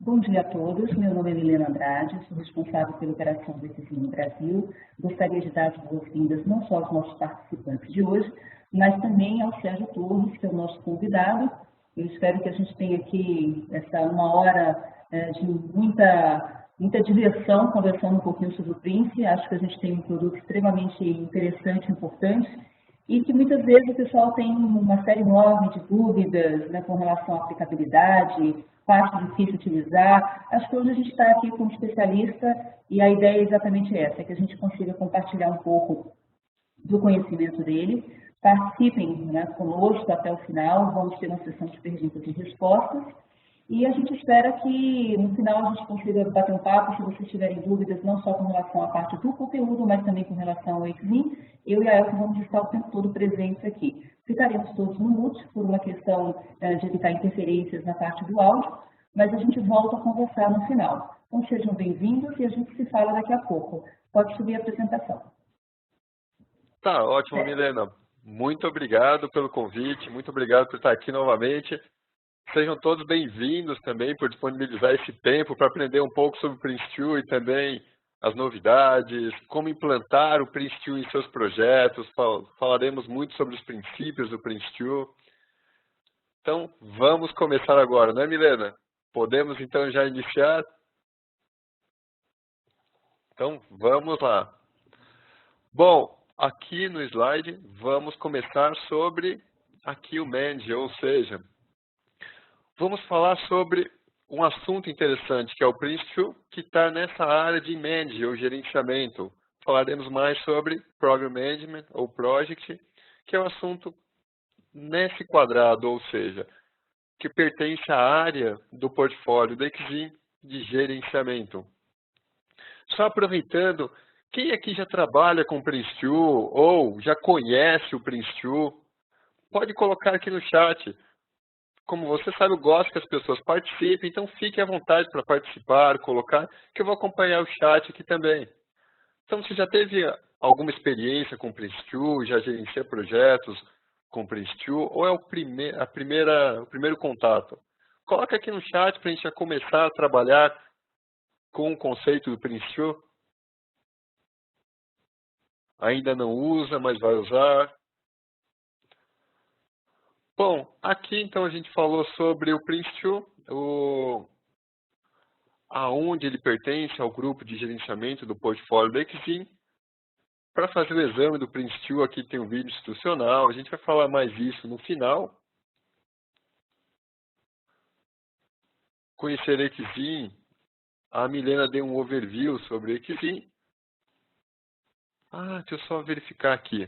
Bom dia a todos, meu nome é Milena Andrade, sou responsável pela operação do ETC no Brasil. Gostaria de dar as boas-vindas não só aos nossos participantes de hoje, mas também ao Sérgio Torres, que é o nosso convidado. Eu espero que a gente tenha aqui essa uma hora de muita diversão, conversando um pouquinho sobre o Prince. Acho que a gente tem um produto extremamente interessante e importante, e que muitas vezes o pessoal tem uma série enorme de dúvidas, né, com relação à aplicabilidade, parte difícil de utilizar. Acho que hoje a gente está aqui com um especialista e a ideia é exatamente essa, é que a gente consiga compartilhar um pouco do conhecimento dele. Participem, né, conosco até o final, vamos ter uma sessão de perguntas e respostas. E a gente espera que no final a gente consiga bater um papo, se vocês tiverem dúvidas, não só com relação à parte do conteúdo, mas também com relação ao EXIM. Eu e a Elsa vamos estar o tempo todo presentes aqui. Ficaremos todos no mute por uma questão de evitar interferências na parte do áudio, mas a gente volta a conversar no final. Então sejam bem-vindos e a gente se fala daqui a pouco. Pode subir a apresentação. Tá, ótimo, Milena. Muito obrigado pelo convite, muito obrigado por estar aqui novamente. Sejam todos bem-vindos também por disponibilizar esse tempo para aprender um pouco sobre o Prince2 e também as novidades, como implantar o Prince2 em seus projetos. Falaremos muito sobre os princípios do Prince2. Então, vamos começar agora, não é, Milena? Podemos, então, já iniciar? Então, vamos lá. Bom, aqui no slide, vamos começar sobre aqui o Manage, ou seja, vamos falar sobre um assunto interessante, que é o Prince2, que está nessa área de Manage, ou gerenciamento. Falaremos mais sobre Program Management, ou Project, que é um assunto nesse quadrado, ou seja, que pertence à área do portfólio da Exim de gerenciamento. Só aproveitando, quem aqui já trabalha com o Prince2, ou já conhece o Prince2, pode colocar aqui no chat. Como você sabe, eu gosto que as pessoas participem, então fique à vontade para participar, colocar, que eu vou acompanhar o chat aqui também. Então, você já teve alguma experiência com o Prince2, já gerencia projetos com o Prince2, ou é o primeiro contato? Coloca aqui no chat para a gente já começar a trabalhar com o conceito do Prince2. Ainda não usa, mas vai usar. Bom, aqui então a gente falou sobre o Prince2, aonde ele pertence ao grupo de gerenciamento do portfólio da Exim. Para fazer o exame do Prince2, aqui tem um vídeo institucional, a gente vai falar mais isso no final. Conhecer a Exim, a Milena deu um overview sobre a Exim. Deixa eu só verificar aqui.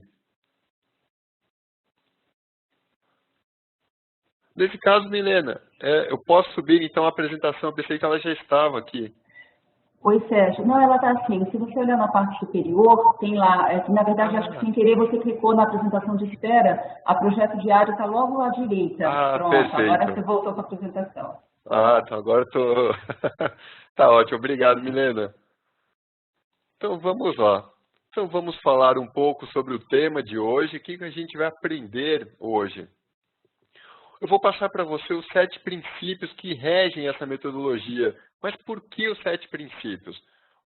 Nesse caso, Milena, eu posso subir então a apresentação, eu pensei que ela já estava aqui. Oi, Sérgio. Não, ela está assim. Se você olhar na parte superior, tem lá, na verdade, acho que sem querer você clicou na apresentação de espera, a projeto diário está logo à direita. Pronto, Perfeito. Agora você voltou para a apresentação. Então agora eu estou... Tá ótimo, obrigado, Milena. Então vamos lá. Então vamos falar um pouco sobre o tema de hoje, o que a gente vai aprender hoje. Eu vou passar para você os 7 princípios que regem essa metodologia. Mas por que os 7 princípios?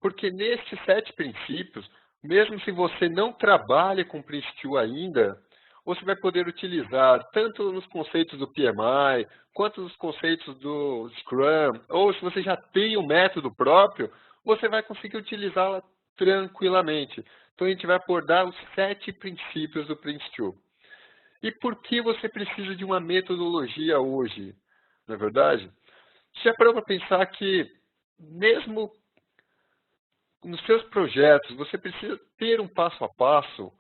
Porque nesses 7 princípios, mesmo se você não trabalha com Prince2 ainda, você vai poder utilizar tanto nos conceitos do PMI, quanto nos conceitos do Scrum, ou se você já tem um método próprio, você vai conseguir utilizá-la tranquilamente. Então a gente vai abordar os 7 princípios do Prince2. E por que você precisa de uma metodologia hoje? Não é verdade? Já parou para pensar que, mesmo nos seus projetos, você precisa ter um passo a passo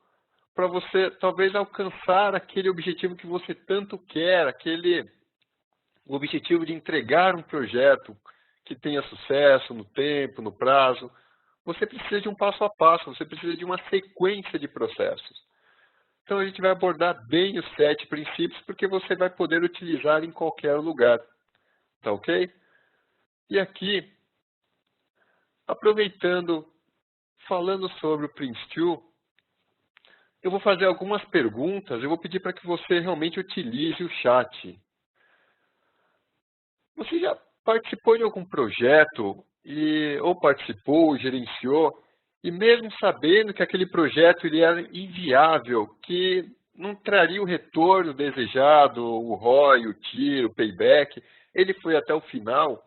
para você, talvez, alcançar aquele objetivo que você tanto quer, aquele objetivo de entregar um projeto que tenha sucesso no tempo, no prazo. Você precisa de um passo a passo, você precisa de uma sequência de processos. Então, a gente vai abordar bem os 7 princípios, porque você vai poder utilizar em qualquer lugar. Tá ok? E aqui, aproveitando, falando sobre o Prince2, eu vou fazer algumas perguntas, eu vou pedir para que você realmente utilize o chat. Você já participou de algum projeto, ou participou, ou gerenciou, e mesmo sabendo que aquele projeto ele era inviável, que não traria o retorno desejado, o ROI, o TIR, o payback, ele foi até o final?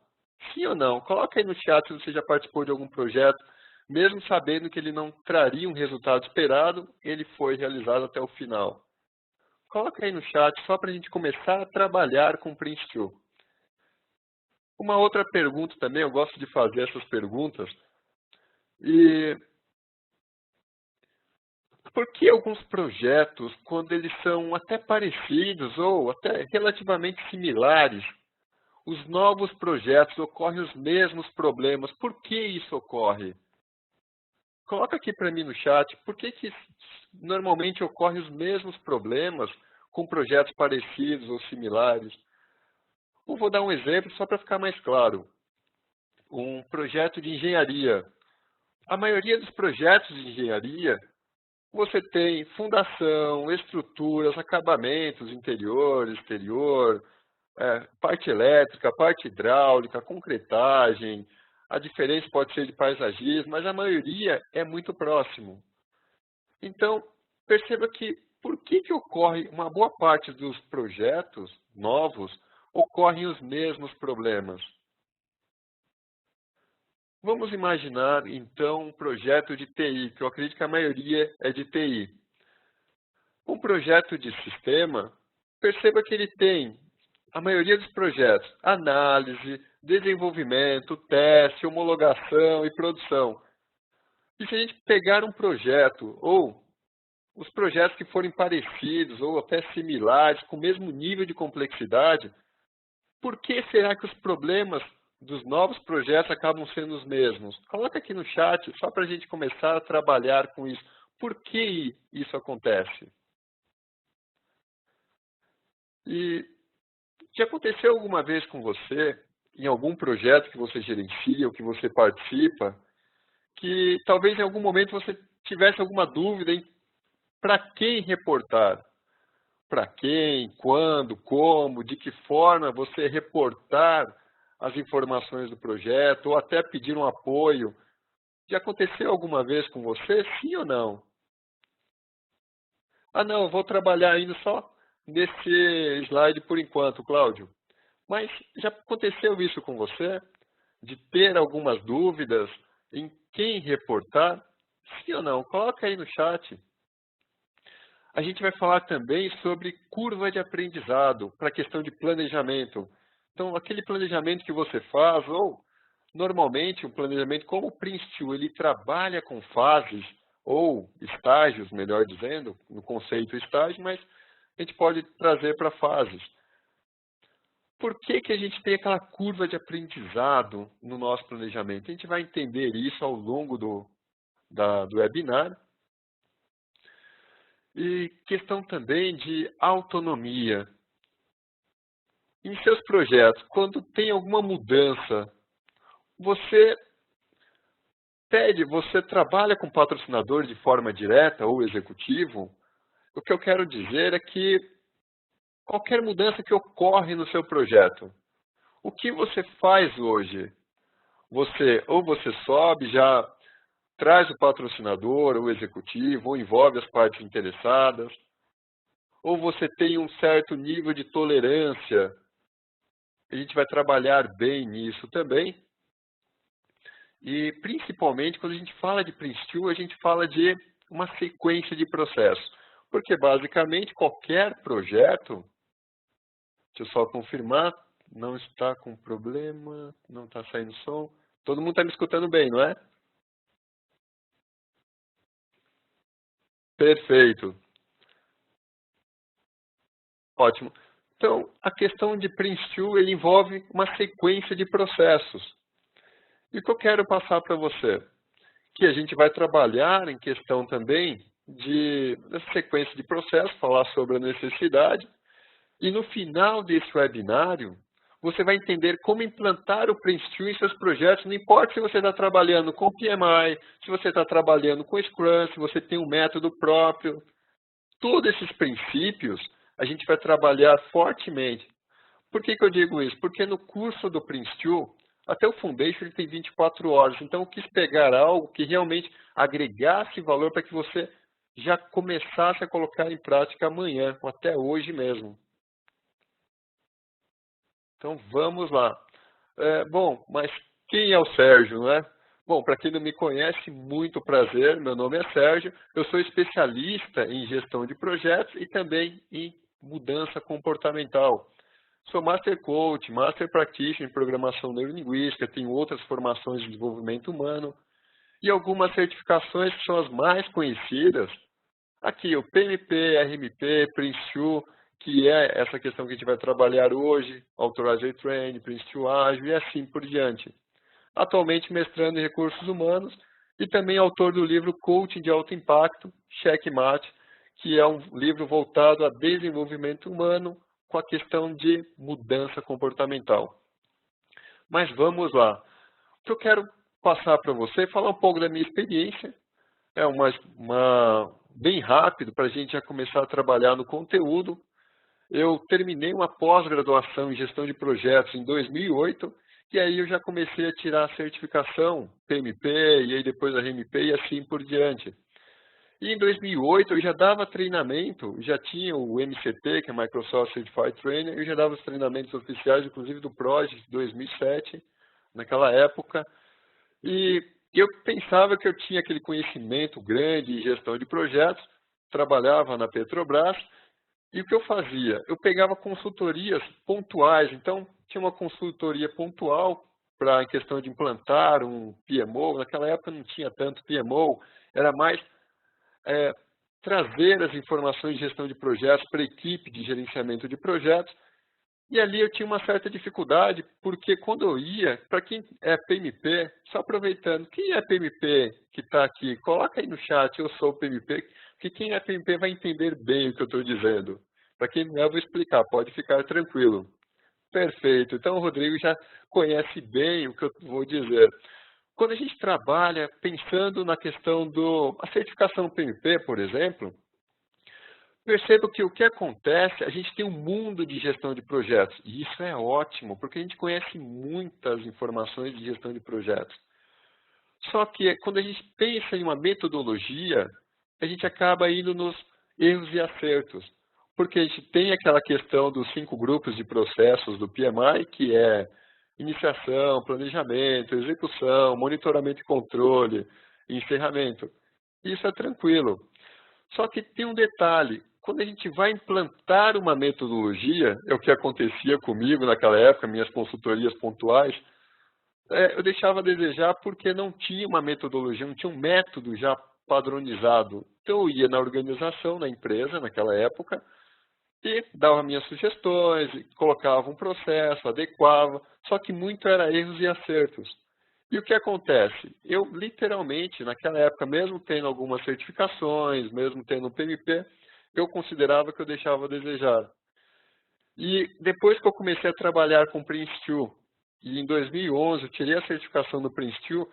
Sim ou não? Coloca aí no chat se você já participou de algum projeto, mesmo sabendo que ele não traria um resultado esperado, ele foi realizado até o final. Coloca aí no chat só para a gente começar a trabalhar com Prince2. Uma outra pergunta também, eu gosto de fazer essas perguntas, e por que alguns projetos, quando eles são até parecidos ou até relativamente similares, os novos projetos ocorrem os mesmos problemas? Por que isso ocorre? Coloca aqui para mim no chat, por que normalmente ocorrem os mesmos problemas com projetos parecidos ou similares? Eu vou dar um exemplo só para ficar mais claro. Um projeto de engenharia. A maioria dos projetos de engenharia, você tem fundação, estruturas, acabamentos, interior, exterior, parte elétrica, parte hidráulica, concretagem. A diferença pode ser de paisagismo, mas a maioria é muito próximo. Então, perceba que por que ocorre uma boa parte dos projetos novos ocorrem os mesmos problemas? Vamos imaginar, então, um projeto de TI, que eu acredito que a maioria é de TI. Um projeto de sistema, perceba que ele tem, a maioria dos projetos, análise, desenvolvimento, teste, homologação e produção. E se a gente pegar um projeto, ou os projetos que forem parecidos, ou até similares, com o mesmo nível de complexidade, por que será que os problemas dos novos projetos acabam sendo os mesmos? Coloca aqui no chat, só para a gente começar a trabalhar com isso. Por que isso acontece? E já aconteceu alguma vez com você, em algum projeto que você gerencia ou que você participa, que talvez em algum momento você tivesse alguma dúvida em para quem reportar? Para quem, quando, como, de que forma você reportar as informações do projeto ou até pedir um apoio. Já aconteceu alguma vez com você? Sim ou não? Ah, não, eu vou trabalhar ainda só nesse slide por enquanto, Cláudio. Mas já aconteceu isso com você? De ter algumas dúvidas em quem reportar? Sim ou não? Coloca aí no chat. A gente vai falar também sobre curva de aprendizado para a questão de planejamento. Então, aquele planejamento que você faz, ou normalmente um planejamento como o Prince2, ele trabalha com fases, ou estágios, melhor dizendo, no conceito estágio, mas a gente pode trazer para fases. Por que a gente tem aquela curva de aprendizado no nosso planejamento? A gente vai entender isso ao longo do webinar. E questão também de autonomia. Em seus projetos, quando tem alguma mudança, você trabalha com patrocinador de forma direta ou executivo? O que eu quero dizer é que qualquer mudança que ocorre no seu projeto, o que você faz hoje? Você sobe, já traz o patrocinador, o executivo, ou envolve as partes interessadas, ou você tem um certo nível de tolerância. A gente vai trabalhar bem nisso também. E, principalmente, quando a gente fala de Prince2, a gente fala de uma sequência de processos. Porque, basicamente, qualquer projeto, deixa eu só confirmar, não está com problema, não está saindo som. Todo mundo está me escutando bem, não é? Perfeito. Ótimo. Então, a questão de Prince2, ele envolve uma sequência de processos. E o que eu quero passar para você? Que a gente vai trabalhar em questão também dessa sequência de processos, falar sobre a necessidade. E no final desse webinário, você vai entender como implantar o Prince2 em seus projetos, não importa se você está trabalhando com PMI, se você está trabalhando com Scrum, se você tem um método próprio. Todos esses princípios a gente vai trabalhar fortemente. Por que eu digo isso? Porque no curso do Prince2, até o Foundation ele tem 24 horas. Então, eu quis pegar algo que realmente agregasse valor para que você já começasse a colocar em prática amanhã, ou até hoje mesmo. Então, vamos lá. Bom, mas quem é o Sérgio, não é? Bom, para quem não me conhece, muito prazer, meu nome é Sérgio, eu sou especialista em gestão de projetos e também em mudança comportamental. Sou Master Coach, Master Practitioner em Programação Neurolinguística, tenho outras formações de desenvolvimento humano e algumas certificações que são as mais conhecidas. Aqui, o PMP, RMP, Prince2, que é essa questão que a gente vai trabalhar hoje, Authorized Training, Prince2 Ágil e assim por diante. Atualmente mestrando em Recursos Humanos e também autor do livro Coaching de Alto Impacto, Checkmate, que é um livro voltado a desenvolvimento humano com a questão de mudança comportamental. Mas vamos lá. O que eu quero passar para você é falar um pouco da minha experiência. É bem rápido para a gente já começar a trabalhar no conteúdo. Eu terminei uma pós-graduação em gestão de projetos em 2008 e aí eu já comecei a tirar a certificação PMP e aí depois a RMP e assim por diante. E em 2008 eu já dava treinamento, já tinha o MCT, que é Microsoft Certified Trainer, eu já dava os treinamentos oficiais, inclusive do Project 2007, naquela época. E eu pensava que eu tinha aquele conhecimento grande em gestão de projetos, trabalhava na Petrobras, e o que eu fazia? Eu pegava consultorias pontuais, então tinha uma consultoria pontual para a questão de implantar um PMO, naquela época não tinha tanto PMO, era mais trazer as informações de gestão de projetos para a equipe de gerenciamento de projetos. E ali eu tinha uma certa dificuldade, porque quando eu ia, para quem é PMP, só aproveitando, quem é PMP que está aqui? Coloca aí no chat, eu sou PMP, porque quem é PMP vai entender bem o que eu estou dizendo. Para quem não é, eu vou explicar, pode ficar tranquilo. Perfeito, então o Rodrigo já conhece bem o que eu vou dizer. Quando a gente trabalha pensando na questão da certificação PMP, por exemplo, perceba que o que acontece, a gente tem um mundo de gestão de projetos, e isso é ótimo, porque a gente conhece muitas informações de gestão de projetos. Só que quando a gente pensa em uma metodologia, a gente acaba indo nos erros e acertos, porque a gente tem aquela questão dos 5 grupos de processos do PMI, que é iniciação, planejamento, execução, monitoramento e controle, encerramento. Isso é tranquilo. Só que tem um detalhe, quando a gente vai implantar uma metodologia, é o que acontecia comigo naquela época, minhas consultorias pontuais, eu deixava a desejar porque não tinha uma metodologia, não tinha um método já padronizado. Então eu ia na organização, na empresa, naquela época, e dava minhas sugestões, colocava um processo, adequava, só que muito era erros e acertos. E o que acontece? Eu, literalmente, naquela época, mesmo tendo algumas certificações, mesmo tendo um PMP, eu considerava que eu deixava a desejar. E depois que eu comecei a trabalhar com Prince2, e em 2011 eu tirei a certificação do Prince2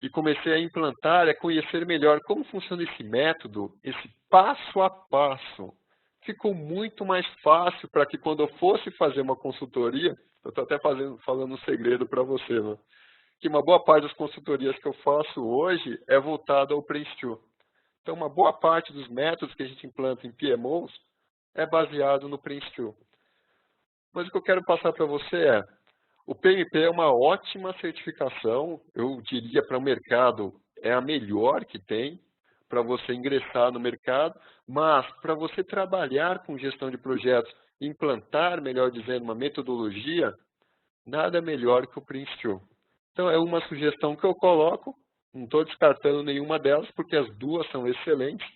e comecei a implantar, a conhecer melhor como funciona esse método, esse passo a passo, ficou muito mais fácil para que quando eu fosse fazer uma consultoria, eu estou até falando um segredo para você, né? Que uma boa parte das consultorias que eu faço hoje é voltada ao Prince2. Então, uma boa parte dos métodos que a gente implanta em PMOs é baseado no Prince2. Mas o que eu quero passar para você é, o PMP é uma ótima certificação, eu diria para o mercado, é a melhor que tem para você ingressar no mercado, mas para você trabalhar com gestão de projetos, implantar, melhor dizendo, uma metodologia, nada melhor que o Prince2. Então, é uma sugestão que eu coloco, não estou descartando nenhuma delas, porque as duas são excelentes.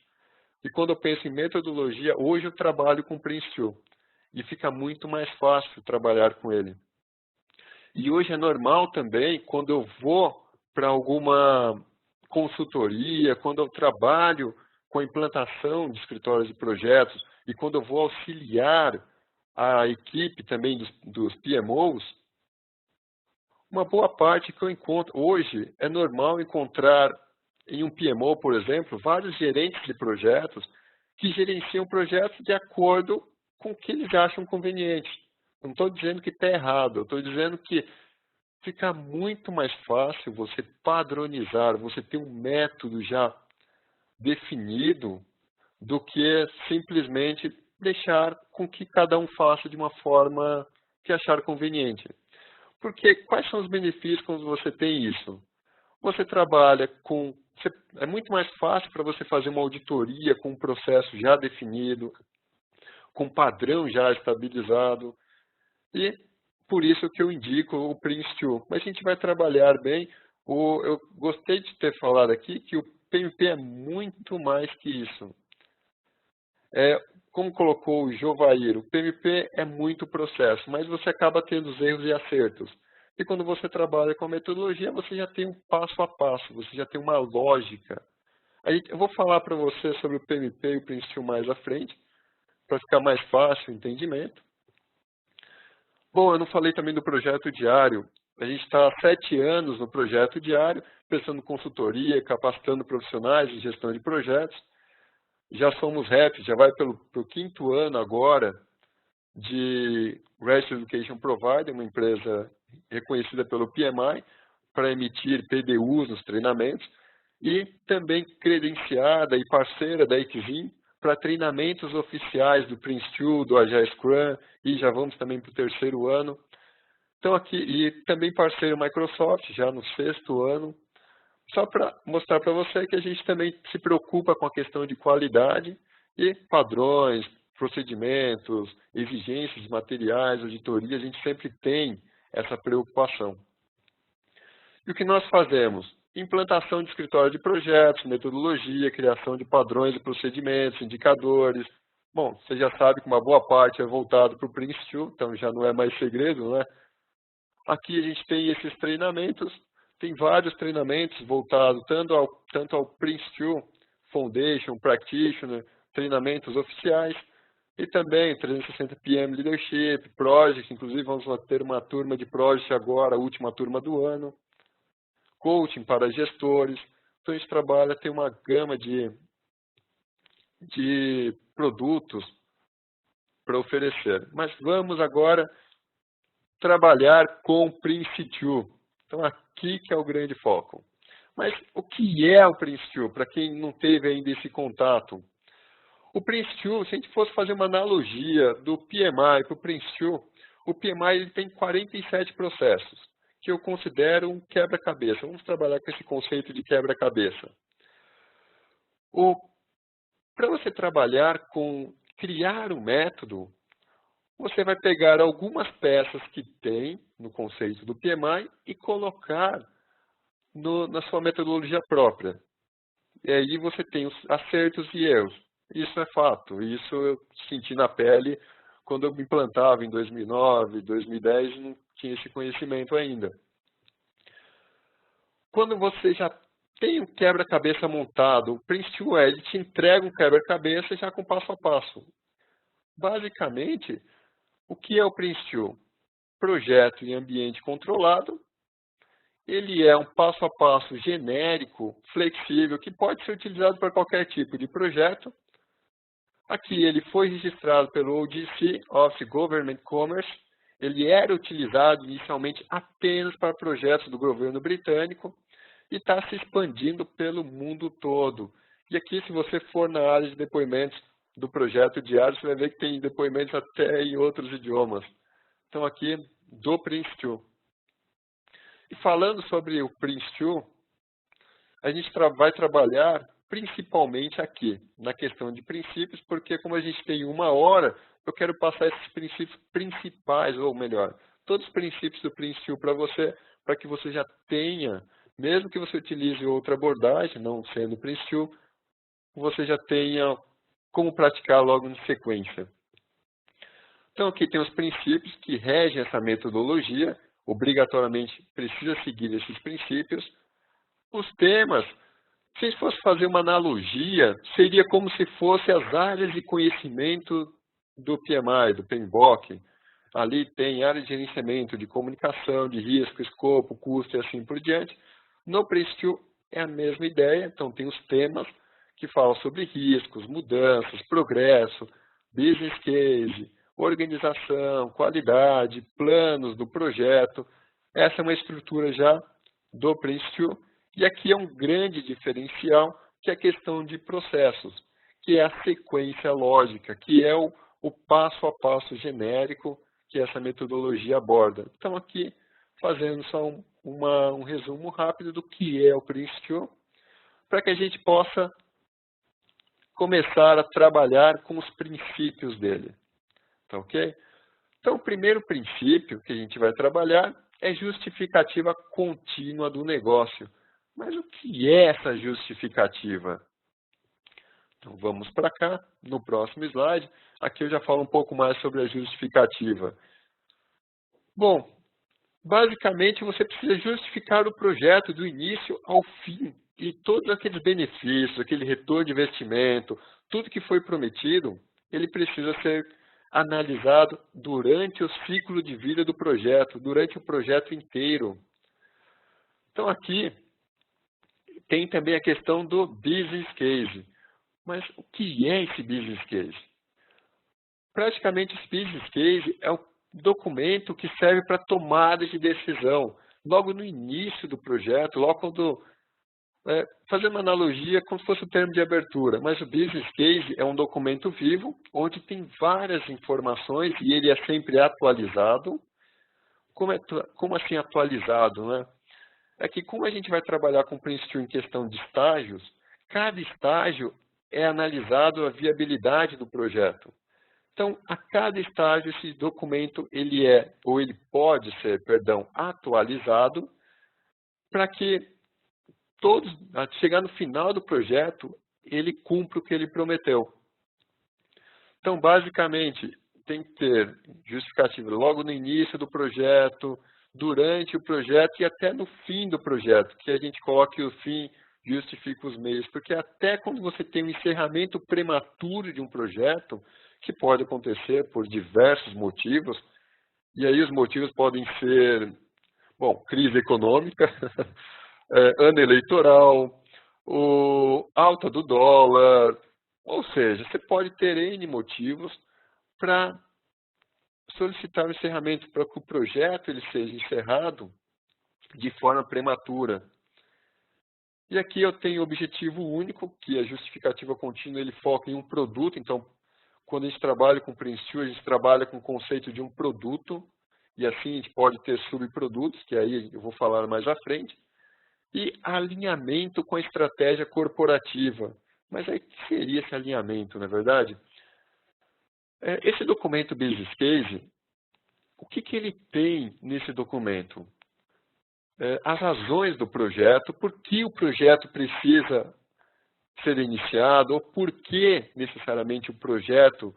E quando eu penso em metodologia, hoje eu trabalho com Prince2. E fica muito mais fácil trabalhar com ele. E hoje é normal também, quando eu vou para alguma consultoria, quando eu trabalho com a implantação de escritórios de projetos, e quando eu vou auxiliar a equipe também dos PMOs, uma boa parte que eu encontro hoje, é normal encontrar em um PMO, por exemplo, vários gerentes de projetos que gerenciam projetos de acordo com o que eles acham conveniente. não estou dizendo que está errado, eu estou dizendo que fica muito mais fácil você padronizar, você ter um método já definido do que simplesmente deixar com que cada um faça de uma forma que achar conveniente. Porque quais são os benefícios quando você tem isso? Você trabalha com... É muito mais fácil para você fazer uma auditoria com um processo já definido, com um padrão já estabilizado. E por isso que eu indico o Prince2. Mas a gente vai trabalhar bem. Eu gostei de ter falado aqui que o PMP é muito mais que isso. Como colocou o Jovair, o PMP é muito processo, mas você acaba tendo os erros e acertos. E quando você trabalha com a metodologia, você já tem um passo a passo, você já tem uma lógica. Aí eu vou falar para você sobre o PMP e o Prince2 mais à frente, para ficar mais fácil o entendimento. Bom, eu não falei também do projeto diário. A gente está há 7 anos no projeto diário, prestando consultoria, capacitando profissionais em gestão de projetos. Já somos REP, já vai pelo 5º ano agora de Registered Education Provider, uma empresa reconhecida pelo PMI, para emitir PDUs nos treinamentos, e também credenciada e parceira da Exim para treinamentos oficiais do Prince2, do Agile Scrum, e já vamos também para o 3º ano. Então aqui, e também parceiro Microsoft, já no 6º ano, só para mostrar para você que a gente também se preocupa com a questão de qualidade e padrões, procedimentos, exigências de materiais, auditoria, a gente sempre tem essa preocupação. E o que nós fazemos? Implantação de escritório de projetos, metodologia, criação de padrões e procedimentos, indicadores. Bom, você já sabe que uma boa parte é voltado para o Prince2, então já não é mais segredo, né? Aqui a gente tem esses treinamentos, tem vários treinamentos voltados tanto ao Prince2, Foundation, Practitioner, treinamentos oficiais, e também 360 PM Leadership, Project, inclusive vamos ter uma turma de Project agora, a última turma do ano, Coaching para gestores. Então a gente trabalha, tem uma gama de produtos para oferecer. Mas vamos agora trabalhar com o Prince2. Então aqui que é o grande foco. Mas o que é o Prince2, para quem não teve ainda esse contato? O Prince2, se a gente fosse fazer uma analogia do PMI para o Prince2, o PMI ele tem 47 processos, que eu considero um quebra-cabeça. Vamos trabalhar com esse conceito de quebra-cabeça. Para você trabalhar com criar um método, você vai pegar algumas peças que tem no conceito do PMI e colocar na sua metodologia própria. E aí você tem os acertos e erros. Isso é fato. Isso eu senti na pele quando eu me implantava em 2009, 2010, não tinha esse conhecimento ainda. Quando você já tem um quebra-cabeça montado, o Prince2 ele te entrega um quebra-cabeça já com passo a passo. Basicamente, o que é o Prince2? Projeto em ambiente controlado. Ele é um passo a passo genérico, flexível, que pode ser utilizado para qualquer tipo de projeto. Aqui ele foi registrado pelo OGC, Office Government Commerce. Ele era utilizado inicialmente apenas para projetos do governo britânico e está se expandindo pelo mundo todo. E aqui, se você for na área de depoimentos do projeto diário, você vai ver que tem depoimentos até em outros idiomas. Então aqui, do Prince2. E falando sobre o Prince2, a gente vai trabalhar principalmente aqui, na questão de princípios, porque como a gente tem 1 hora, eu quero passar esses princípios principais, ou melhor, todos os princípios do Prince2 para você, para que você já tenha, mesmo que você utilize outra abordagem, não sendo Prince2, você já tenha como praticar logo em sequência. Então aqui tem os princípios que regem essa metodologia, obrigatoriamente precisa seguir esses princípios. Os temas, se a gente fosse fazer uma analogia, seria como se fossem as áreas de conhecimento do PMI, do PMBOK. Ali tem área de gerenciamento, de comunicação, de risco, escopo, custo e assim por diante. No Prince2 é a mesma ideia, então tem os temas que falam sobre riscos, mudanças, progresso, business case, organização, qualidade, planos do projeto. Essa é uma estrutura já do Prince2. E aqui é um grande diferencial, que é a questão de processos, que é a sequência lógica, que é o passo a passo genérico que essa metodologia aborda. Então, aqui, fazendo só um resumo rápido do que é o Prince2, para que a gente possa começar a trabalhar com os princípios dele. Tá ok? Então, o primeiro princípio que a gente vai trabalhar é justificativa contínua do negócio. Mas o que é essa justificativa? Então, vamos para cá, no próximo slide. Aqui eu já falo um pouco mais sobre a justificativa. Bom, basicamente você precisa justificar o projeto do início ao fim. E todos aqueles benefícios, aquele retorno de investimento, tudo que foi prometido, ele precisa ser analisado durante o ciclo de vida do projeto, durante o projeto inteiro. Então, aqui tem também a questão do business case. Mas o que é esse business case? Praticamente, esse business case é o documento que serve para tomada de decisão. Logo no início do projeto, logo quando... fazer uma analogia como se fosse o termo de abertura, mas o business case é um documento vivo, onde tem várias informações e ele é sempre atualizado. Como assim atualizado, né? É que como a gente vai trabalhar com o Prince2 em questão de estágios, cada estágio é analisado a viabilidade do projeto. Então, a cada estágio, esse documento ele pode ser, atualizado para que chegar no final do projeto, ele cumpra o que ele prometeu. Então, basicamente, tem que ter justificativa logo no início do projeto, durante o projeto e até no fim do projeto, que a gente coloque o fim, justifica os meios, porque até quando você tem um encerramento prematuro de um projeto, que pode acontecer por diversos motivos, e aí os motivos podem ser, crise econômica, ano eleitoral, alta do dólar, ou seja, você pode ter N motivos para solicitar o encerramento, para que o projeto ele seja encerrado de forma prematura. E aqui eu tenho o objetivo único, que a justificativa contínua ele foca em um produto. Então, quando a gente trabalha com Prince2, a gente trabalha com o conceito de um produto, e assim a gente pode ter subprodutos, que aí eu vou falar mais à frente, e alinhamento com a estratégia corporativa. Mas aí o que seria esse alinhamento, não é verdade? Esse documento Business Case, o que ele tem nesse documento? As razões do projeto, por que o projeto precisa ser iniciado, ou por que necessariamente o projeto...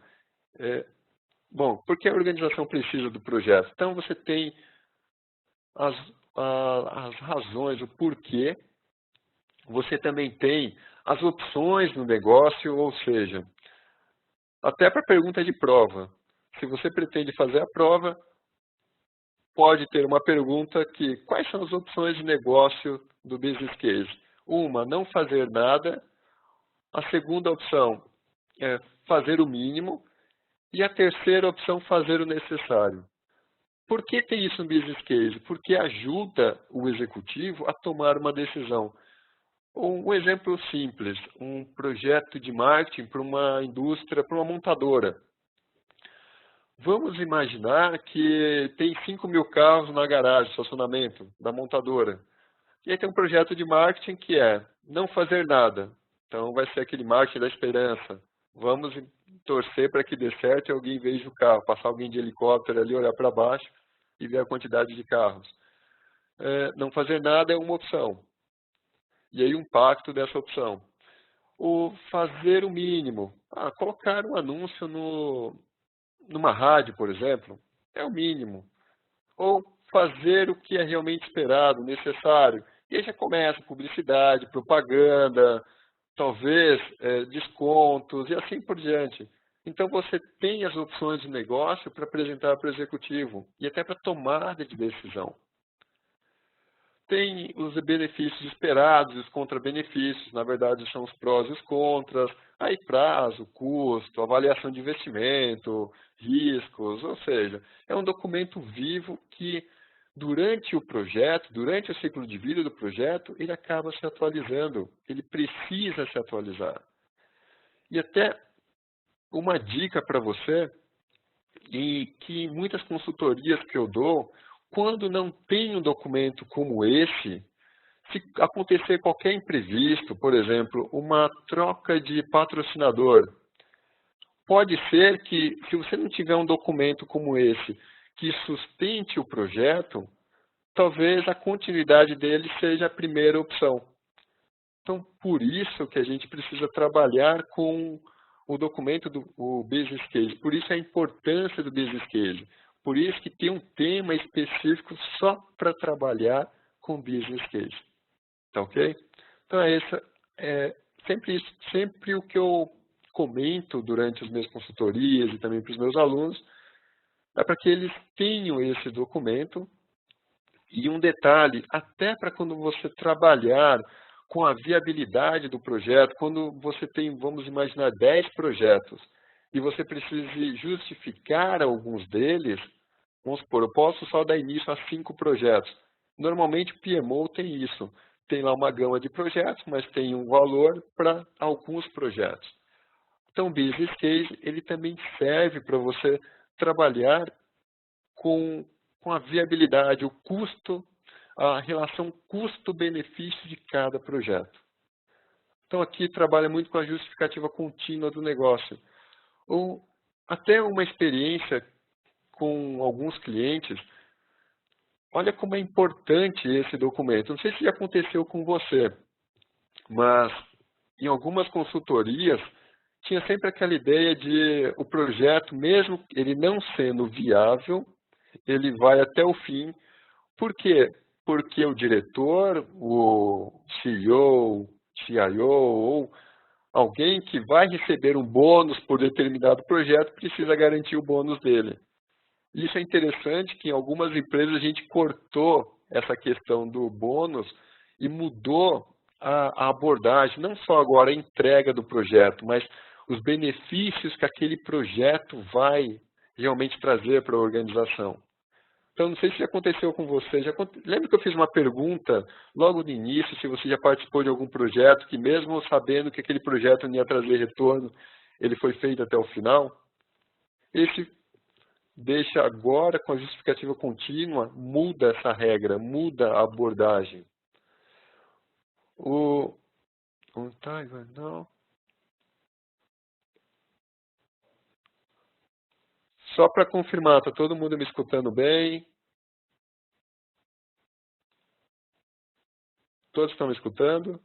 por que a organização precisa do projeto? Então, você tem as razões, o porquê. Você também tem as opções no negócio, ou seja, até para a pergunta de prova. Se você pretende fazer a prova, pode ter uma pergunta que, quais são as opções de negócio do business case? Uma, não fazer nada. A segunda opção é fazer o mínimo. E a terceira opção, fazer o necessário. Por que tem isso no business case? Porque ajuda o executivo a tomar uma decisão. Um exemplo simples, um projeto de marketing para uma indústria, para uma montadora. Vamos imaginar que tem 5.000 carros na garagem, estacionamento da montadora. E aí tem um projeto de marketing que é não fazer nada. Então vai ser aquele marketing da esperança. Vamos torcer para que dê certo e alguém veja o carro, passar alguém de helicóptero ali, olhar para baixo e ver a quantidade de carros. Não fazer nada é uma opção. E aí um impacto dessa opção. O fazer o mínimo. Colocar um anúncio numa rádio, por exemplo, é o mínimo. Ou fazer o que é realmente esperado, necessário. E aí já começa publicidade, propaganda, talvez descontos e assim por diante. Então você tem as opções de negócio para apresentar para o executivo e até para tomada de decisão. tem os benefícios esperados e os contrabenefícios, na verdade são os prós e os contras, aí prazo, custo, avaliação de investimento, riscos, ou seja, é um documento vivo que durante o projeto, durante o ciclo de vida do projeto, ele acaba se atualizando, ele precisa se atualizar. E até uma dica para você, e que muitas consultorias que eu dou, quando não tem um documento como esse, se acontecer qualquer imprevisto, por exemplo, uma troca de patrocinador, pode ser que, se você não tiver um documento como esse, que sustente o projeto, talvez a continuidade dele seja a primeira opção. Então, por isso que a gente precisa trabalhar com o documento do Business Case. Por isso a importância do Business Case. Por isso que tem um tema específico só para trabalhar com Business Case. Tá ok? Então, sempre o que eu comento durante as minhas consultorias e também para os meus alunos é para que eles tenham esse documento. E um detalhe, até para quando você trabalhar com a viabilidade do projeto, quando você tem, vamos imaginar, 10 projetos, e você precise justificar alguns deles, vamos supor, eu posso só dar início a 5 projetos. Normalmente o PMO tem isso, tem lá uma gama de projetos, mas tem um valor para alguns projetos. Então o Business Case, ele também serve para você trabalhar com a viabilidade, o custo, a relação custo-benefício de cada projeto. Então aqui trabalha muito com a justificativa contínua do negócio. Ou até uma experiência com alguns clientes, olha como é importante esse documento. Não sei se já aconteceu com você, mas em algumas consultorias tinha sempre aquela ideia de o projeto, mesmo ele não sendo viável, ele vai até o fim. Por quê? Porque o diretor, o CEO, CIO ou alguém que vai receber um bônus por determinado projeto precisa garantir o bônus dele. Isso é interessante que em algumas empresas a gente cortou essa questão do bônus e mudou a abordagem, não só agora a entrega do projeto, mas os benefícios que aquele projeto vai realmente trazer para a organização. Então, não sei se aconteceu com você. Lembra que eu fiz uma pergunta logo no início, se você já participou de algum projeto que mesmo sabendo que aquele projeto não ia trazer retorno, ele foi feito até o final? Esse deixa agora, com a justificativa contínua, muda essa regra, muda a abordagem. Não. Só para confirmar, está todo mundo me escutando bem? Todos estão me escutando?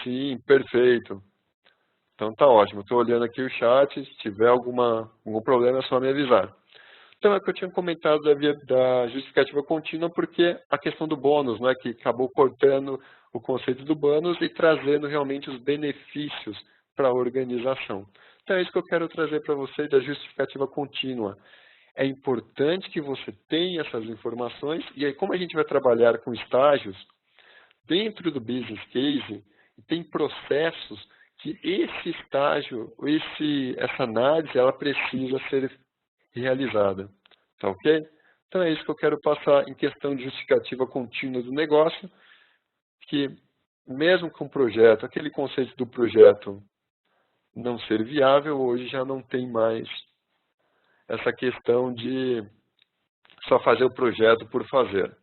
Sim, perfeito. Então tá ótimo. Estou olhando aqui o chat. Se tiver algum problema, é só me avisar. Então é o que eu tinha comentado da justificativa contínua, porque a questão do bônus, né, que acabou cortando o conceito do bônus e trazendo realmente os benefícios para a organização. Então é isso que eu quero trazer para vocês da justificativa contínua. É importante que você tenha essas informações, e aí como a gente vai trabalhar com estágios, dentro do Business Case, tem processos que esse estágio, essa análise, ela precisa ser realizada. Tá ok? Então é isso que eu quero passar em questão de justificativa contínua do negócio, que mesmo com o projeto, aquele conceito do projeto não ser viável, hoje já não tem mais essa questão de só fazer o projeto por fazer.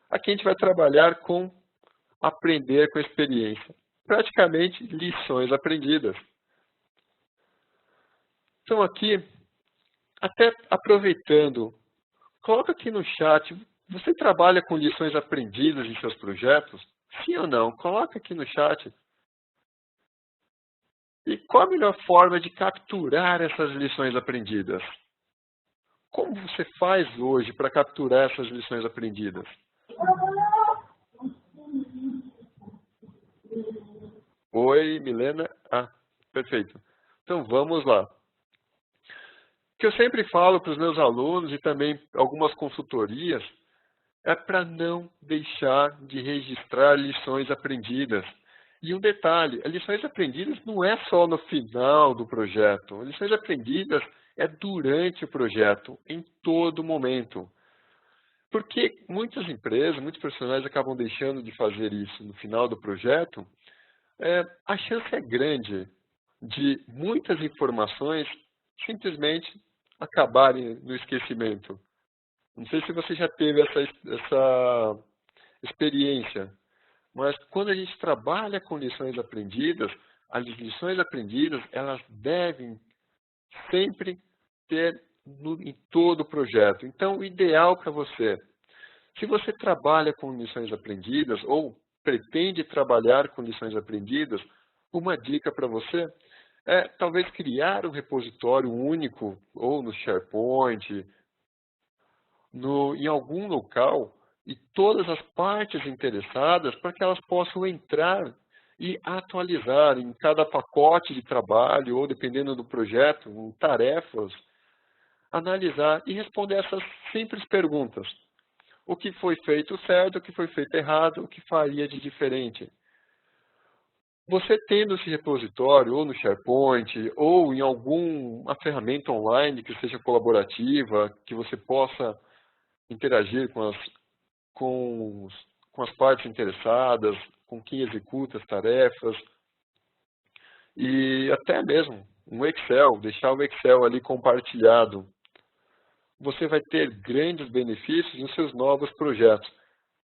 Aqui a gente vai trabalhar com aprender com a experiência. Praticamente lições aprendidas. Então aqui, até aproveitando, coloca aqui no chat, você trabalha com lições aprendidas em seus projetos? Sim ou não? Coloca aqui no chat. E qual a melhor forma de capturar essas lições aprendidas? Como você faz hoje para capturar essas lições aprendidas? Oi, Milena? Ah, perfeito. Então vamos lá. que eu sempre falo para os meus alunos e também algumas consultorias, é para não deixar de registrar lições aprendidas. E um detalhe, as lições aprendidas não é só no final do projeto. As lições aprendidas é durante o projeto, em todo momento. Porque muitas empresas, muitos profissionais acabam deixando de fazer isso no final do projeto, a chance é grande de muitas informações simplesmente acabarem no esquecimento. Não sei se você já teve essa experiência, mas quando a gente trabalha com lições aprendidas, as lições aprendidas, elas devem sempre ter em todo o projeto. Então, o ideal para você, se você trabalha com lições aprendidas ou pretende trabalhar com lições aprendidas, uma dica para você é talvez criar um repositório único, ou no SharePoint, em algum local, e todas as partes interessadas para que elas possam entrar e atualizar em cada pacote de trabalho, ou dependendo do projeto, em tarefas, analisar e responder essas simples perguntas. O que foi feito certo, o que foi feito errado, o que faria de diferente. Você tendo esse repositório, ou no SharePoint, ou em alguma ferramenta online que seja colaborativa, que você possa interagir com as partes interessadas, com quem executa as tarefas, e até mesmo um Excel, deixar o Excel ali compartilhado. Você vai ter grandes benefícios nos seus novos projetos.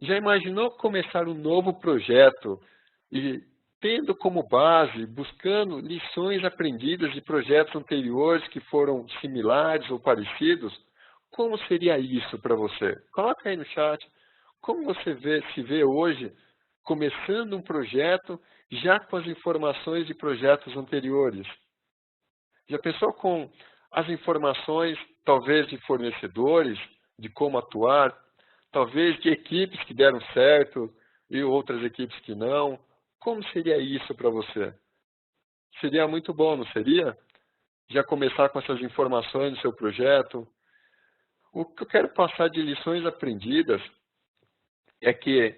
Já imaginou começar um novo projeto e tendo como base, buscando lições aprendidas de projetos anteriores que foram similares ou parecidos? Como seria isso para você? Coloca aí no chat. Como você se vê hoje começando um projeto já com as informações de projetos anteriores? Já pensou com as informações, talvez, de fornecedores, de como atuar, talvez de equipes que deram certo e outras equipes que não? Como seria isso para você? Seria muito bom, não seria? Já começar com essas informações do seu projeto? O que eu quero passar de lições aprendidas é que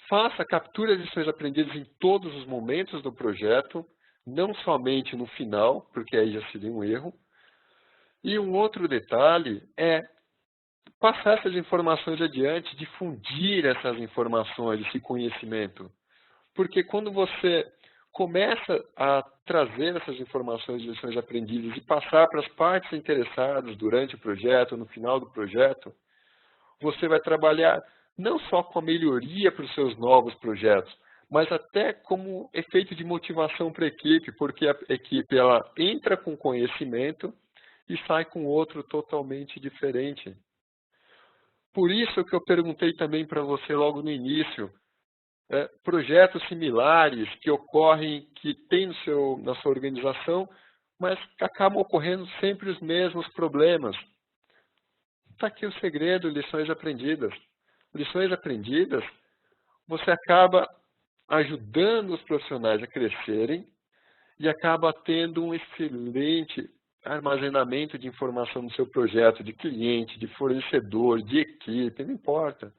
faça captura de lições aprendidas em todos os momentos do projeto, não somente no final, porque aí já seria um erro. E um outro detalhe é passar essas informações adiante, difundir essas informações, esse conhecimento. Porque quando você começa a trazer essas informações de lições aprendidas e passar para as partes interessadas durante o projeto, no final do projeto, você vai trabalhar não só com a melhoria para os seus novos projetos, mas até como efeito de motivação para a equipe, porque a equipe ela entra com conhecimento e sai com outro totalmente diferente. Por isso que eu perguntei também para você logo no início, projetos similares que ocorrem, que tem na sua organização, mas que acabam ocorrendo sempre os mesmos problemas. Está aqui o segredo, lições aprendidas. Lições aprendidas, você acaba ajudando os profissionais a crescerem e acaba tendo um excelente armazenamento de informação no seu projeto, de cliente, de fornecedor, de equipe, não importa.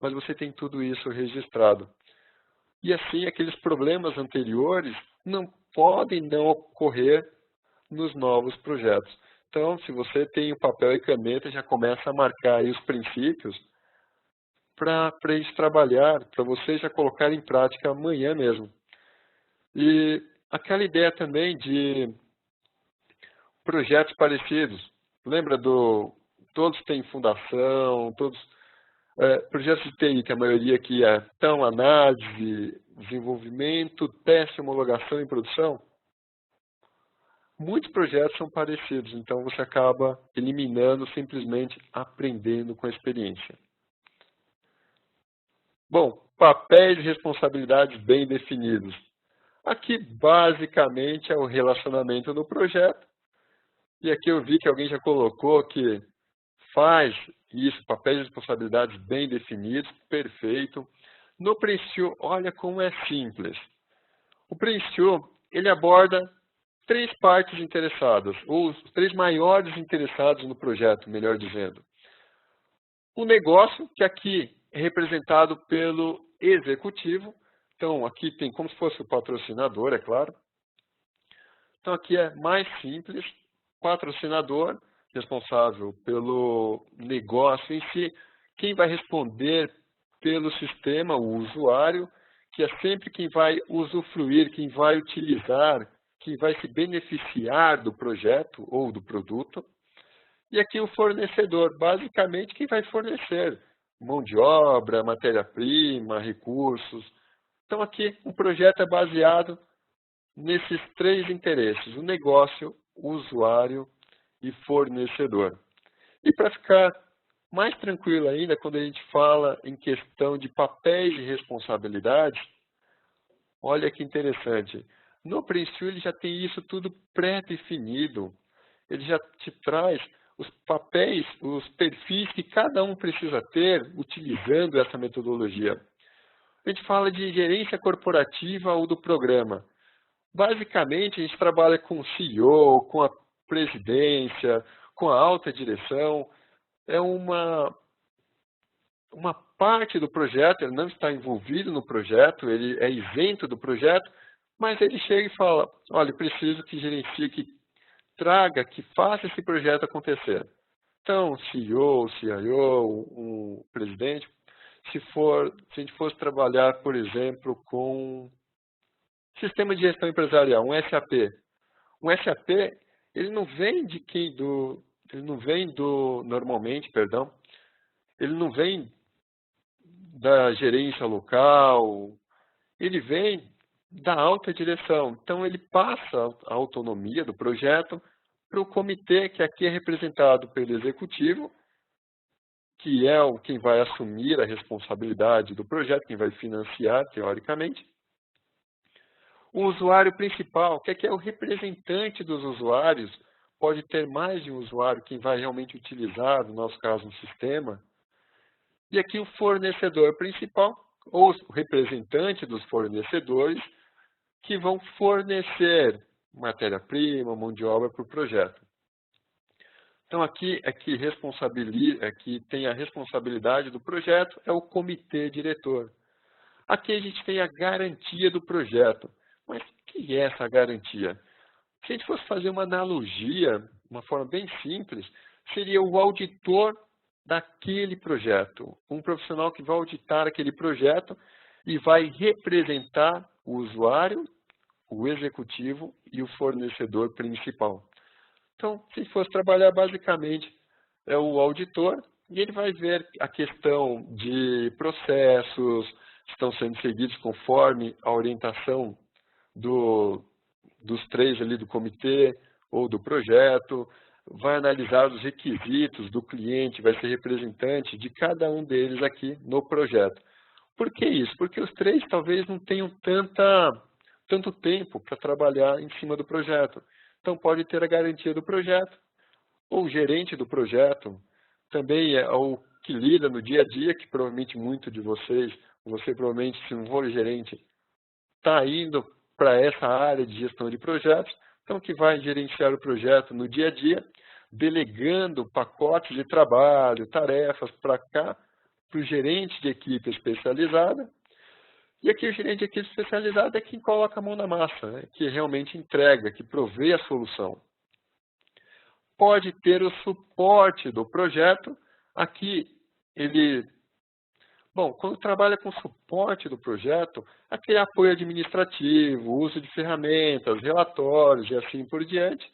Mas você tem tudo isso registrado. E assim, aqueles problemas anteriores não podem não ocorrer nos novos projetos. Então, se você tem o papel e caneta, já começa a marcar aí os princípios para isso trabalhar, para você já colocar em prática amanhã mesmo. E aquela ideia também de projetos parecidos. Lembra todos têm fundação, projetos de TI, que a maioria aqui é análise, desenvolvimento, teste, homologação e produção. Muitos projetos são parecidos, então você acaba eliminando, simplesmente aprendendo com a experiência. Bom, papéis e responsabilidades bem definidos. Aqui, basicamente, é o relacionamento no projeto. E aqui eu vi que alguém já colocou que faz isso, papéis e responsabilidades bem definidos, perfeito. No Prince2, olha como é simples. O Prince2, ele aborda três partes interessadas, ou os três maiores interessados no projeto, melhor dizendo. O negócio, que aqui é representado pelo executivo. Então, aqui tem como se fosse o patrocinador, é claro. Então, aqui é mais simples. Patrocinador, responsável pelo negócio em si. Quem vai responder pelo sistema, o usuário, que é sempre quem vai usufruir, quem vai utilizar, quem vai se beneficiar do projeto ou do produto. E aqui o fornecedor, basicamente quem vai fornecer mão de obra, matéria-prima, recursos. Então aqui o projeto é baseado nesses três interesses, o negócio, o usuário e fornecedor. E para ficar mais tranquilo ainda, quando a gente fala em questão de papéis e responsabilidades, olha que interessante. No Prince2 ele já tem isso tudo pré-definido. Ele já te traz os papéis, os perfis que cada um precisa ter utilizando essa metodologia. A gente fala de gerência corporativa ou do programa. Basicamente, a gente trabalha com o CEO, com a presidência, com a alta direção. É uma parte do projeto, ele não está envolvido no projeto, ele é isento do projeto, mas ele chega e fala, olha, eu preciso que gerencie, que traga, que faça esse projeto acontecer. Então, CEO, CIO, um presidente, se a gente fosse trabalhar, por exemplo, com sistema de gestão empresarial, um SAP. Um SAP, ele não vem normalmente, ele não vem da gerência local, ele vem da alta direção. Então, ele passa a autonomia do projeto para o comitê, que aqui é representado pelo executivo, que é quem vai assumir a responsabilidade do projeto, quem vai financiar, teoricamente. O usuário principal, que é o representante dos usuários, pode ter mais de um usuário, quem vai realmente utilizar, no nosso caso, um sistema. E aqui o fornecedor principal, ou o representante dos fornecedores, que vão fornecer matéria-prima, mão de obra para o projeto. Então, aqui é que tem a responsabilidade do projeto, é o comitê diretor. Aqui a gente tem a garantia do projeto. Mas o que é essa garantia? Se a gente fosse fazer uma analogia, uma forma bem simples, seria o auditor daquele projeto. Um profissional que vai auditar aquele projeto e vai representar o usuário, o executivo e o fornecedor principal. Então, se fosse trabalhar, basicamente, é o auditor e ele vai ver a questão de processos que estão sendo seguidos conforme a orientação dos três ali do comitê ou do projeto, vai analisar os requisitos do cliente, vai ser representante de cada um deles aqui no projeto. Por que isso? Porque os três talvez não tenham tanto tempo para trabalhar em cima do projeto. Então, pode ter a garantia do projeto, ou o gerente do projeto, também é o que lida no dia a dia, que provavelmente muito de vocês, você provavelmente, se não for gerente, está indo para essa área de gestão de projetos, então que vai gerenciar o projeto no dia a dia, delegando pacotes de trabalho, tarefas para cá, para o gerente de equipe especializada. E aqui o gerente de equipe especializada é quem coloca a mão na massa, né? Que realmente entrega, que provê a solução. Pode ter o suporte do projeto. Aqui quando trabalha com suporte do projeto, aquele apoio administrativo, uso de ferramentas, relatórios e assim por diante.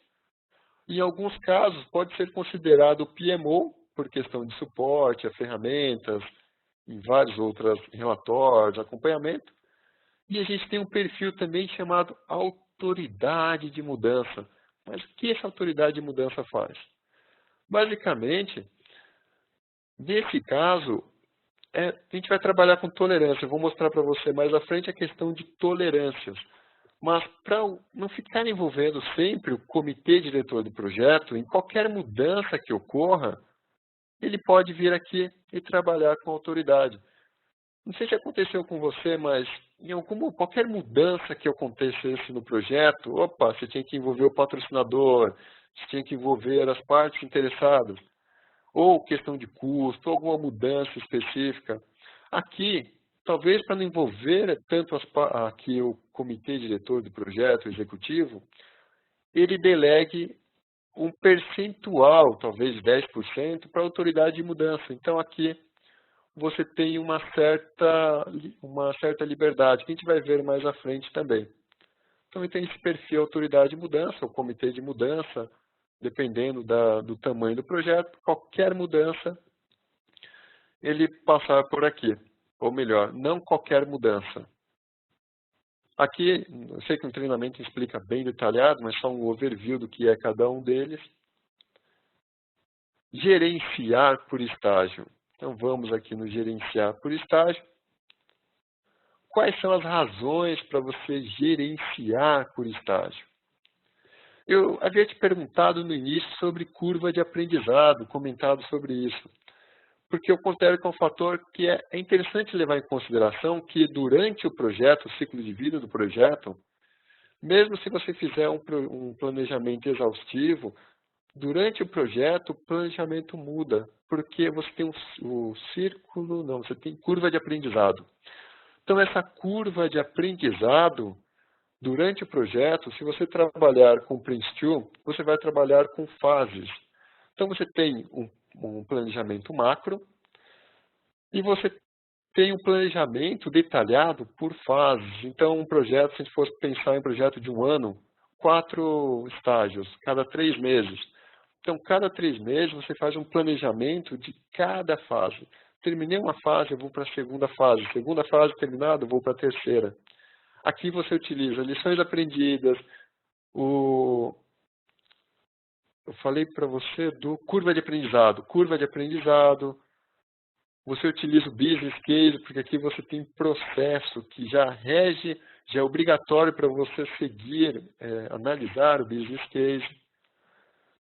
Em alguns casos, pode ser considerado o PMO, por questão de suporte a ferramentas, em vários outros relatórios, acompanhamento. E a gente tem um perfil também chamado autoridade de mudança. Mas o que essa autoridade de mudança faz? Basicamente, nesse caso, a gente vai trabalhar com tolerância. Eu vou mostrar para você mais à frente a questão de tolerâncias. Mas para não ficar envolvendo sempre o comitê diretor do projeto, em qualquer mudança que ocorra, ele pode vir aqui e trabalhar com autoridade. Não sei se aconteceu com você, mas em qualquer mudança que acontecesse no projeto, opa, você tinha que envolver o patrocinador, você tinha que envolver as partes interessadas, ou questão de custo, ou alguma mudança específica. Aqui, talvez para não envolver tanto aqui o comitê diretor do projeto, o executivo, ele delegue um percentual, talvez 10%, para a autoridade de mudança. Então, aqui você tem uma certa liberdade, que a gente vai ver mais à frente também. Então, tem esse perfil autoridade de mudança, o comitê de mudança, dependendo do tamanho do projeto, qualquer mudança, ele passar por aqui. Ou melhor, não qualquer mudança. Aqui, eu sei que o treinamento explica bem detalhado, mas só um overview do que é cada um deles. Gerenciar por estágio. Então, vamos aqui no gerenciar por estágio. Quais são as razões para você gerenciar por estágio? Eu havia te perguntado no início sobre curva de aprendizado, comentado sobre isso. Porque eu considero que é um fator que é interessante levar em consideração que durante o projeto, o ciclo de vida do projeto, mesmo se você fizer um planejamento exaustivo, durante o projeto, o planejamento muda, porque você tem você tem curva de aprendizado. Então, essa curva de aprendizado, durante o projeto, se você trabalhar com Prince2, você vai trabalhar com fases. Então, você tem um planejamento macro e você tem um planejamento detalhado por fases. Então, um projeto, se a gente fosse pensar em um projeto de um ano, 4 estágios, cada 3 meses. Então, cada 3 meses, você faz um planejamento de cada fase. Terminei uma fase, eu vou para a segunda fase. Segunda fase terminada, eu vou para a terceira. Aqui você utiliza lições aprendidas, eu falei para você do curva de aprendizado. Curva de aprendizado, você utiliza o business case, porque aqui você tem processo que já rege, já é obrigatório para você seguir, analisar o business case.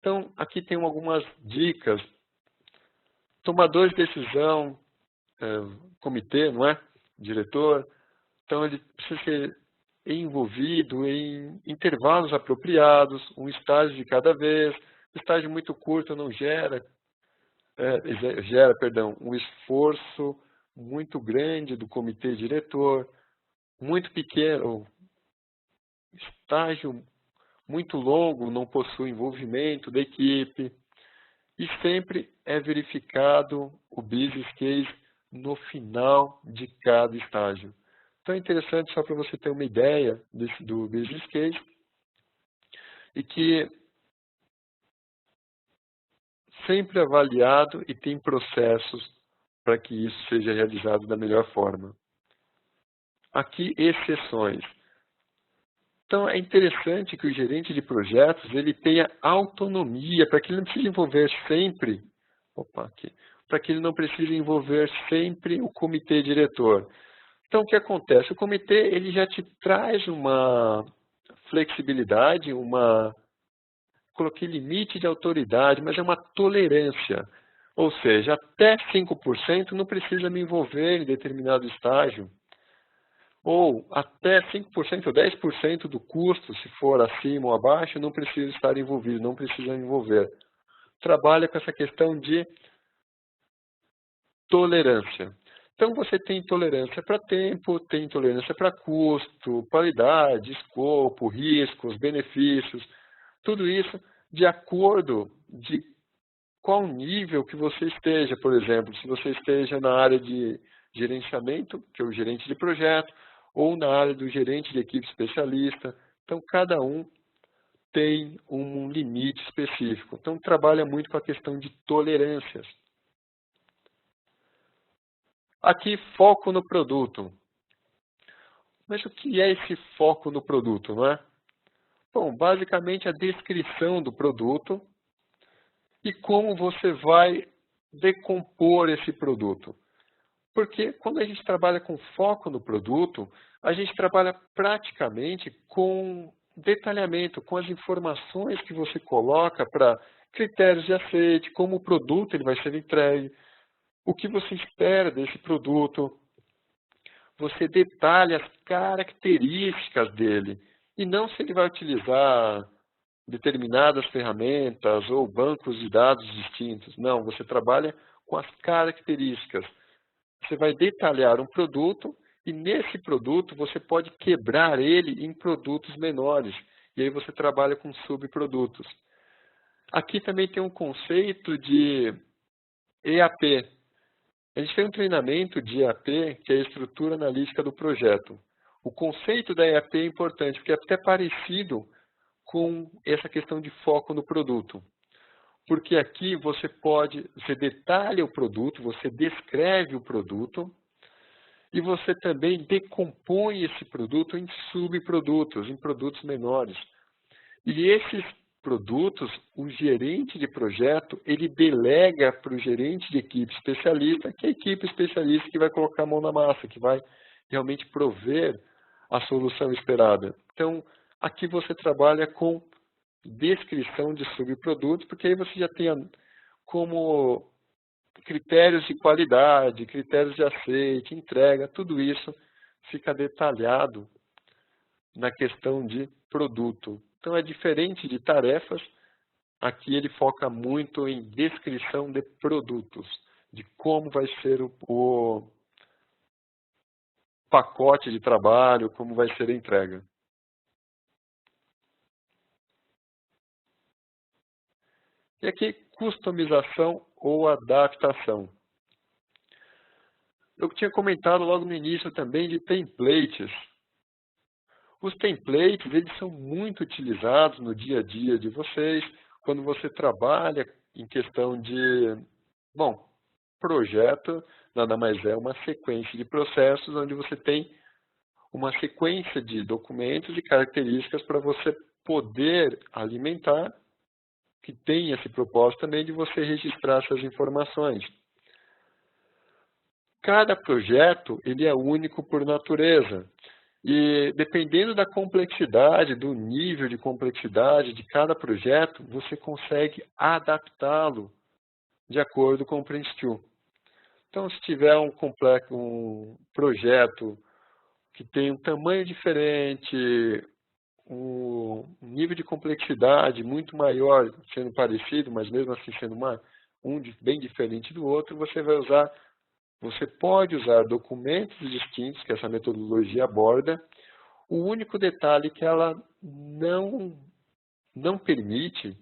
Então, aqui tem algumas dicas. Tomador de decisão, comitê, não é? Diretor. Então, ele precisa ser envolvido em intervalos apropriados, um estágio de cada vez. Estágio muito curto não gera um esforço muito grande do comitê diretor, muito pequeno, estágio muito longo não possui envolvimento da equipe, e sempre é verificado o business case no final de cada estágio. Então é interessante só para você ter uma ideia do business case, e que sempre avaliado e tem processos para que isso seja realizado da melhor forma. Aqui, exceções. Então, é interessante que o gerente de projetos ele tenha autonomia para que ele não precise envolver sempre, para que ele não precise envolver sempre o comitê diretor. Então, o que acontece? O comitê ele já te traz uma flexibilidade, coloquei limite de autoridade, mas é uma tolerância. Ou seja, até 5% não precisa me envolver em determinado estágio. Ou até 5% ou 10% do custo, se for acima ou abaixo, não precisa estar envolvido, não precisa me envolver. Trabalha com essa questão de tolerância. Então, você tem tolerância para tempo, tem tolerância para custo, qualidade, escopo, riscos, benefícios, tudo isso de acordo de qual nível que você esteja. Por exemplo, se você esteja na área de gerenciamento, que é o gerente de projeto, ou na área do gerente de equipe especialista. Então, cada um tem um limite específico. Então, trabalha muito com a questão de tolerâncias. Aqui, foco no produto. Mas o que é esse foco no produto, não é? Bom, basicamente a descrição do produto e como você vai decompor esse produto. Porque quando a gente trabalha com foco no produto, a gente trabalha praticamente com detalhamento, com as informações que você coloca para critérios de aceite, como o produto ele vai ser entregue, o que você espera desse produto, você detalha as características dele, e não se ele vai utilizar determinadas ferramentas ou bancos de dados distintos. Não, você trabalha com as características. Você vai detalhar um produto e nesse produto você pode quebrar ele em produtos menores. E aí você trabalha com subprodutos. Aqui também tem um conceito de EAP. A gente tem um treinamento de EAP, que é a estrutura analítica do projeto. O conceito da EAP é importante, porque é até parecido com essa questão de foco no produto. Porque aqui você detalha o produto, você descreve o produto, e você também decompõe esse produto em subprodutos, em produtos menores. E esses produtos, o gerente de projeto, ele delega para o gerente de equipe especialista, que é a equipe especialista que vai colocar a mão na massa, que vai realmente prover a solução esperada. Então, aqui você trabalha com descrição de subprodutos, porque aí você já tem como critérios de qualidade, critérios de aceite, entrega, tudo isso fica detalhado na questão de produto. Então é diferente de tarefas, aqui ele foca muito em descrição de produtos, de como vai ser o pacote de trabalho, como vai ser a entrega. E aqui, customização ou adaptação. Eu tinha comentado logo no início também de templates. Os templates, eles são muito utilizados no dia a dia de vocês, quando você trabalha em questão de, bom, projeto nada mais é uma sequência de processos onde você tem uma sequência de documentos e características para você poder alimentar, que tem esse propósito também de você registrar essas informações. Cada projeto ele é único por natureza. E dependendo da complexidade, do nível de complexidade de cada projeto, você consegue adaptá-lo de acordo com o Prince2. Então, se tiver um projeto que tem um tamanho diferente, um nível de complexidade muito maior, sendo parecido, mas mesmo assim sendo bem diferente do outro, você pode usar documentos distintos, que essa metodologia aborda. O único detalhe que ela não permite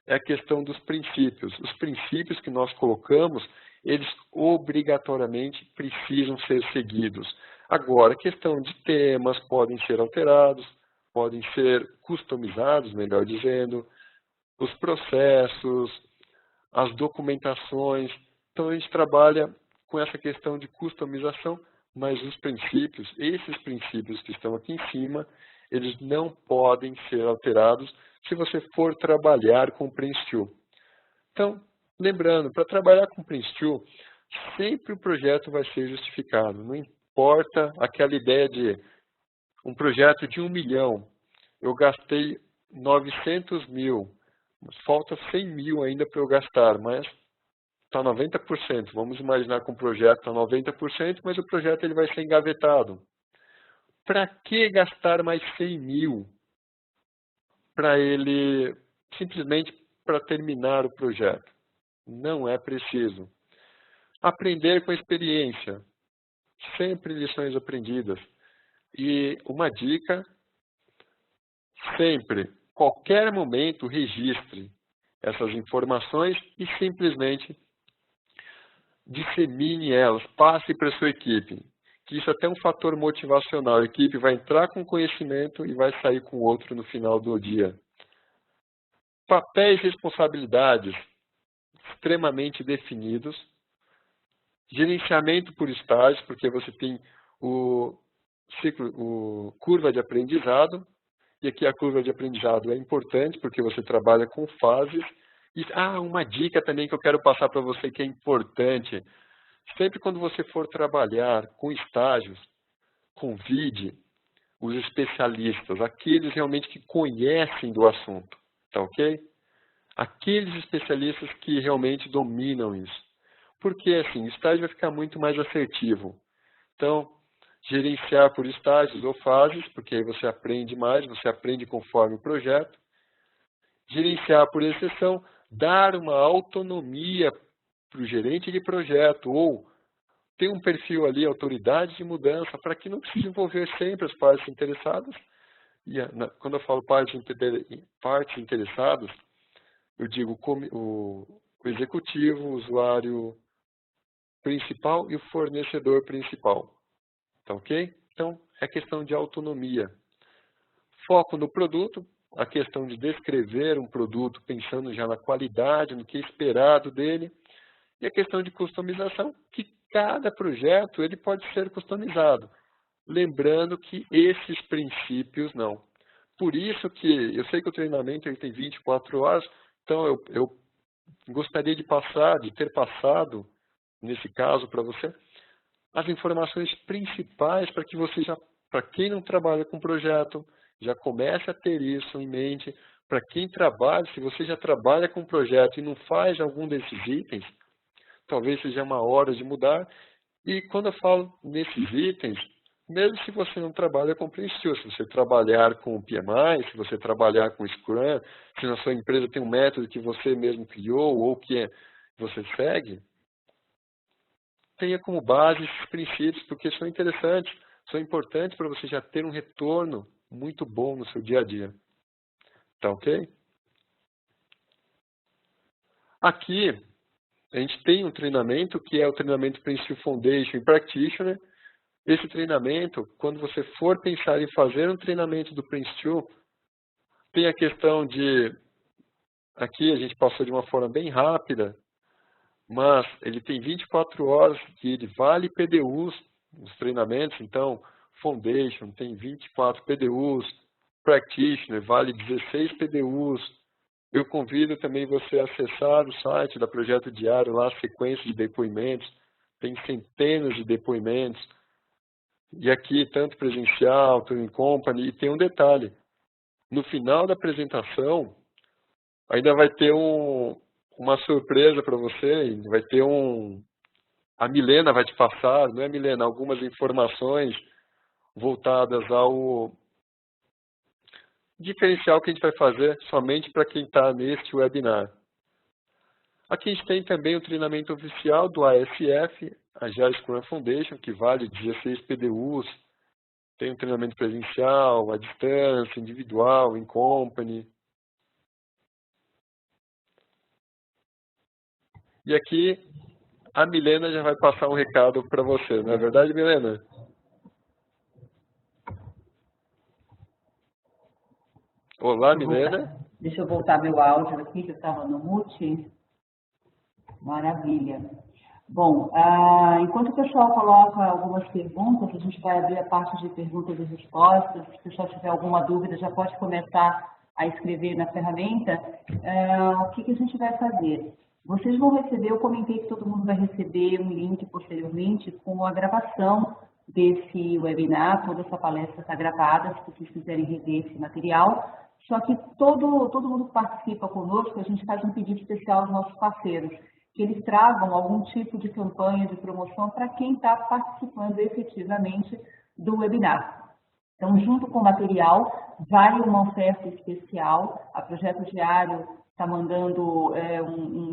é a questão dos princípios. Os princípios que nós colocamos, eles obrigatoriamente precisam ser seguidos. Agora, a questão de temas podem ser alterados, podem ser customizados, melhor dizendo, os processos, as documentações. Então, a gente trabalha com essa questão de customização, mas os princípios, esses princípios que estão aqui em cima, eles não podem ser alterados se você for trabalhar com o Prince2. Então, lembrando, para trabalhar com o Prince2, sempre o projeto vai ser justificado. Não importa aquela ideia de um projeto de 1 milhão, eu gastei 900 mil, falta 100 mil ainda para eu gastar, mas está 90%. Vamos imaginar que um projeto está 90%, mas o projeto ele vai ser engavetado. Para que gastar mais 100 mil simplesmente para terminar o projeto? Não é preciso. Aprender com a experiência. Sempre lições aprendidas. E uma dica, sempre, qualquer momento, registre essas informações e simplesmente dissemine elas, passe para a sua equipe. Que isso é até um fator motivacional. A equipe vai entrar com conhecimento e vai sair com outro no final do dia. Papéis e responsabilidades extremamente definidos. Gerenciamento por estágios, porque você tem o curva de aprendizado. E aqui a curva de aprendizado é importante, porque você trabalha com fases. E, uma dica também que eu quero passar para você que é importante. Sempre quando você for trabalhar com estágios, convide os especialistas, aqueles realmente que conhecem do assunto, tá ok? Aqueles especialistas que realmente dominam isso. Porque assim, o estágio vai ficar muito mais assertivo. Então, gerenciar por estágios ou fases, porque aí você aprende mais, você aprende conforme o projeto. Gerenciar por exceção, dar uma autonomia para o gerente de projeto, ou ter um perfil ali, autoridade de mudança, para que não precise envolver sempre as partes interessadas. E quando eu falo partes interessadas, eu digo o executivo, o usuário principal e o fornecedor principal. Tá ok? Então, é questão de autonomia. Foco no produto, a questão de descrever um produto pensando já na qualidade, no que é esperado dele. E a questão de customização, que cada projeto ele pode ser customizado. Lembrando que esses princípios não. Por isso que eu sei que o treinamento ele tem 24 horas, então eu gostaria de ter passado, nesse caso para você, as informações principais para que você para quem não trabalha com projeto, já comece a ter isso em mente. Para quem trabalha, se você já trabalha com projeto e não faz algum desses itens, talvez seja uma hora de mudar. E quando eu falo nesses itens, mesmo se você não trabalha com Prince2, se você trabalhar com PMI, se você trabalhar com Scrum, se na sua empresa tem um método que você mesmo criou ou que você segue, tenha como base esses princípios, porque são interessantes, são importantes para você já ter um retorno muito bom no seu dia a dia. Tá ok? Aqui, a gente tem um treinamento que é o treinamento Prince2 Foundation e Practitioner. Esse treinamento, quando você for pensar em fazer um treinamento do Prince2, tem a questão de, aqui a gente passou de uma forma bem rápida, mas ele tem 24 horas que ele vale PDUs, os treinamentos, então Foundation tem 24 PDUs, Practitioner vale 16 PDUs. Eu convido também você a acessar o site da Projeto Diário, lá a sequência de depoimentos, tem centenas de depoimentos, e aqui tanto presencial, tanto em company, e tem um detalhe, no final da apresentação, ainda vai ter uma surpresa para você, vai ter a Milena vai te passar, não é Milena, algumas informações voltadas ao diferencial que a gente vai fazer somente para quem está neste webinar. Aqui a gente tem também o treinamento oficial do ASF, Agile Scrum Foundation, que vale 16 PDUs, tem um treinamento presencial, à distância, individual, em company. E aqui a Milena já vai passar um recado para você, não é verdade, Milena? Olá, Milena. Deixa eu voltar meu áudio aqui, que eu estava no mute. Maravilha. Bom, enquanto o pessoal coloca algumas perguntas, a gente vai abrir a parte de perguntas e respostas. Se o pessoal tiver alguma dúvida, já pode começar a escrever na ferramenta. O que a gente vai fazer? Vocês vão receber, eu comentei que todo mundo vai receber um link posteriormente com a gravação desse webinar, toda essa palestra está gravada, se vocês quiserem rever esse material. Só que todo mundo que participa conosco, a gente faz um pedido especial aos nossos parceiros, que eles tragam algum tipo de campanha de promoção para quem está participando efetivamente do webinar. Então, junto com o material, vai uma oferta especial. A Projeto Diário está mandando,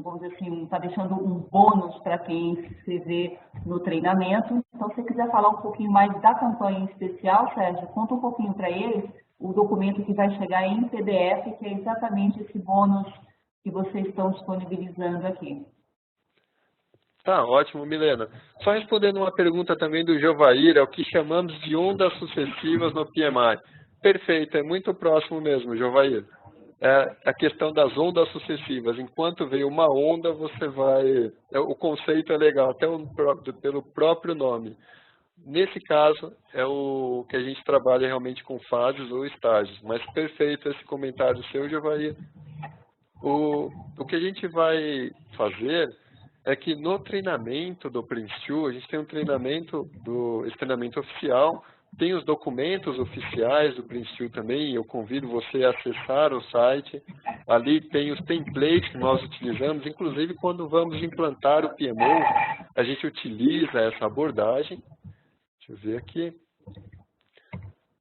vamos dizer assim, está deixando um bônus para quem se inscrever no treinamento. Então, se você quiser falar um pouquinho mais da campanha em especial, Sérgio, conta um pouquinho para eles o documento que vai chegar em PDF, que é exatamente esse bônus que vocês estão disponibilizando aqui. Tá, ótimo, Milena. Só respondendo uma pergunta também do Jovair, é o que chamamos de ondas sucessivas no PMI. Perfeito, é muito próximo mesmo, Jovair. É a questão das ondas sucessivas. Enquanto veio uma onda, você vai... O conceito é legal, até pelo próprio nome. Nesse caso, é o que a gente trabalha realmente com fases ou estágios. Mas perfeito esse comentário seu, Jovair. O que a gente vai fazer é que no treinamento do Prince2, a gente tem um treinamento, esse treinamento oficial, tem os documentos oficiais do Prince2 também, eu convido você a acessar o site, ali tem os templates que nós utilizamos, inclusive quando vamos implantar o PMO, a gente utiliza essa abordagem. Deixa eu ver aqui.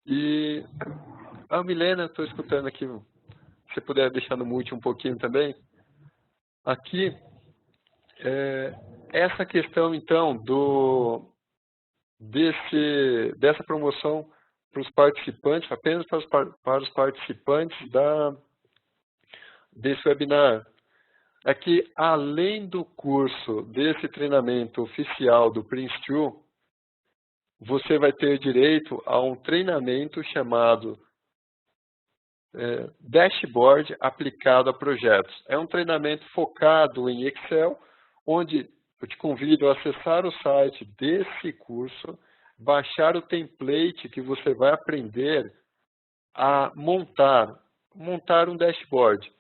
E a Milena, estou escutando aqui. Se você puder deixar no mute um pouquinho também. Aqui, essa questão, então, dessa promoção para os participantes, apenas para os participantes desse webinar, é que, além do curso desse treinamento oficial do Prince2, você vai ter direito a um treinamento chamado Dashboard aplicado a projetos. É um treinamento focado em Excel, onde eu te convido a acessar o site desse curso, baixar o template que você vai aprender a montar um dashboard,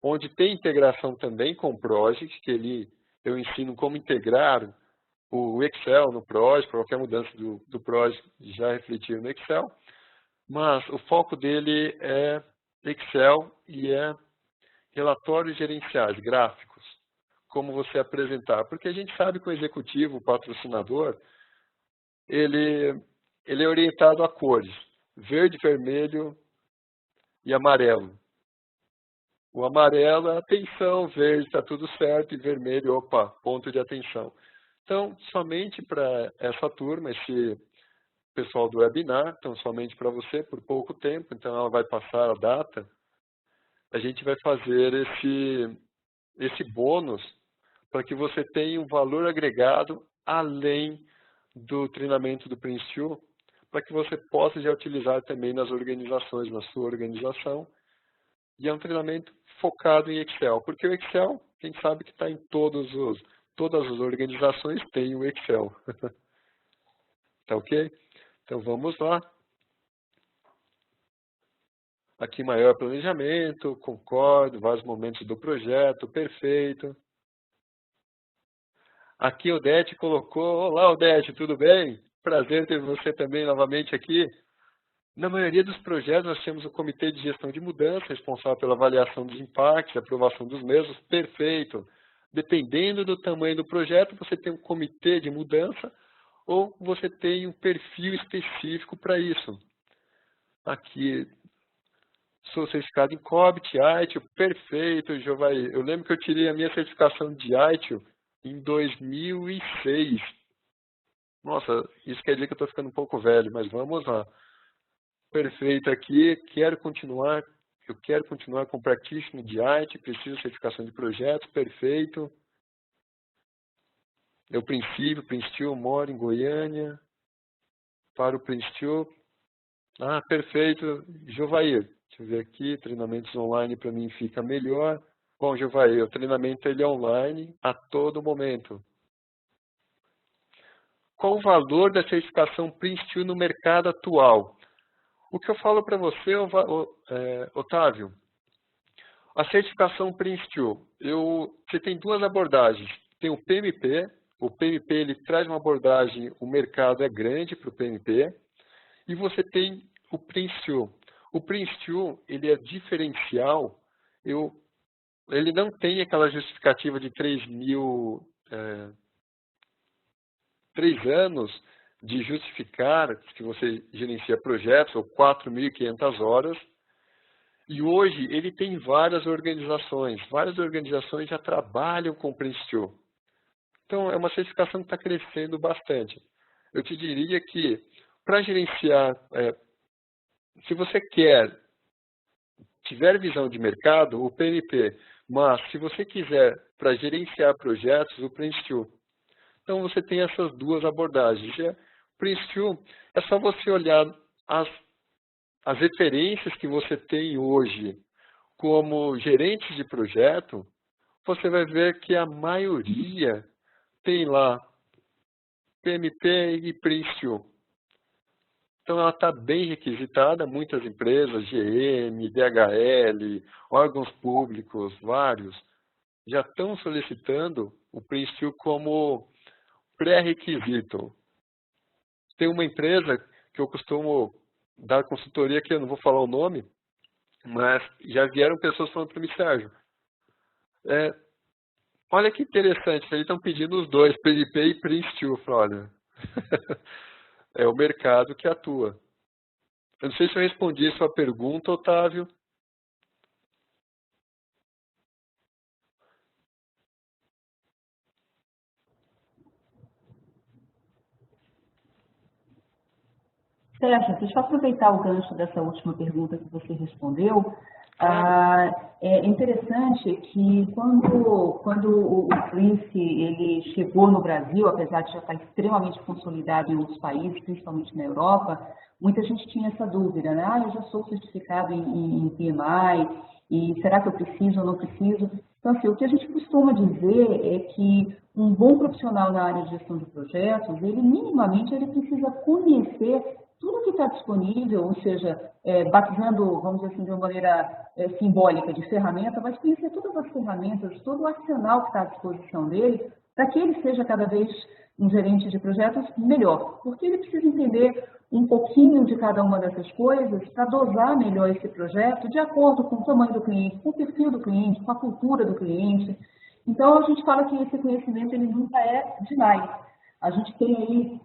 onde tem integração também com o Project, que eu ensino como integrar o Excel no Project, qualquer mudança do Project já refletir no Excel, mas o foco dele é Excel e é relatórios gerenciais, gráficos, como você apresentar. Porque a gente sabe que o executivo, o patrocinador, ele é orientado a cores, verde, vermelho e amarelo. O amarelo é atenção, verde está tudo certo e vermelho, opa, ponto de atenção. Então, somente para essa turma, esse pessoal do webinar, então somente para você por pouco tempo, então ela vai passar a data, a gente vai fazer esse bônus para que você tenha um valor agregado além do treinamento do Prince2, para que você possa já utilizar também nas organizações, na sua organização. E é um treinamento focado em Excel, porque o Excel, quem sabe que está em todas as organizações tem o Excel. Tá ok? Então vamos lá. Aqui maior planejamento, concordo, vários momentos do projeto, perfeito. Aqui o Odete colocou, olá Odete, tudo bem? Prazer ter você também novamente aqui. Na maioria dos projetos nós temos o Comitê de Gestão de Mudança, responsável pela avaliação dos impactos, aprovação dos mesmos, perfeito. Dependendo do tamanho do projeto, você tem um comitê de mudança ou você tem um perfil específico para isso. Aqui, sou certificado em COBIT, ITIL, perfeito, Jovaí. Eu lembro que eu tirei a minha certificação de ITIL em 2006. Nossa, isso quer dizer que eu estou ficando um pouco velho, mas vamos lá. Perfeito aqui, eu quero continuar com o Practitioner de ITIL, preciso de certificação de projetos, perfeito. É o princípio, Prince2, moro em Goiânia, para o Prince2. Ah, perfeito, Jovair. Deixa eu ver aqui, treinamentos online para mim fica melhor. Bom, Jovair, o treinamento ele é online a todo momento. Qual o valor da certificação Prince2 no mercado atual? O que eu falo para você, Otávio, a certificação Prince2, você tem duas abordagens. Tem o PMP ele traz uma abordagem, o mercado é grande para o PMP, e você tem o Prince2. O Prince2, ele é diferencial, ele não tem aquela justificativa de 3 anos de justificar que você gerencia projetos, ou 4.500 horas, e hoje ele tem várias organizações já trabalham com o Prince2. Então, é uma certificação que está crescendo bastante. Eu te diria que, para gerenciar, se você tiver visão de mercado, o PMP, mas se você quiser, para gerenciar projetos, o Prince2. Então, você tem essas duas abordagens. O Prince2 é só você olhar as referências que você tem hoje como gerentes de projeto, você vai ver que a maioria tem lá PMP e Prince2. Então, ela está bem requisitada, muitas empresas, GM, DHL, órgãos públicos, vários, já estão solicitando o Prince2 como pré-requisito. Tem uma empresa que eu costumo dar consultoria, que eu não vou falar o nome, mas já vieram pessoas falando para mim, Sérgio, olha que interessante, eles estão pedindo os dois, PMP e Prince2. Olha, é o mercado que atua. Eu não sei se eu respondi a sua pergunta, Otávio. Sérgio, deixa eu aproveitar o gancho dessa última pergunta que você respondeu. É interessante que quando o Prince ele chegou no Brasil, apesar de já estar extremamente consolidado em outros países, principalmente na Europa, muita gente tinha essa dúvida, né? Eu já sou certificado em PMI, e será que eu preciso ou não preciso? Então, assim, o que a gente costuma dizer é que um bom profissional na área de gestão de projetos, ele minimamente ele precisa conhecer tudo que está disponível, ou seja, batizando, vamos dizer assim, de uma maneira simbólica de ferramenta, mas conhecer todas as ferramentas, todo o arsenal que está à disposição dele, para que ele seja cada vez um gerente de projetos melhor, porque ele precisa entender um pouquinho de cada uma dessas coisas para dosar melhor esse projeto de acordo com o tamanho do cliente, com o perfil do cliente, com a cultura do cliente. Então, a gente fala que esse conhecimento ele nunca é demais. A gente tem aí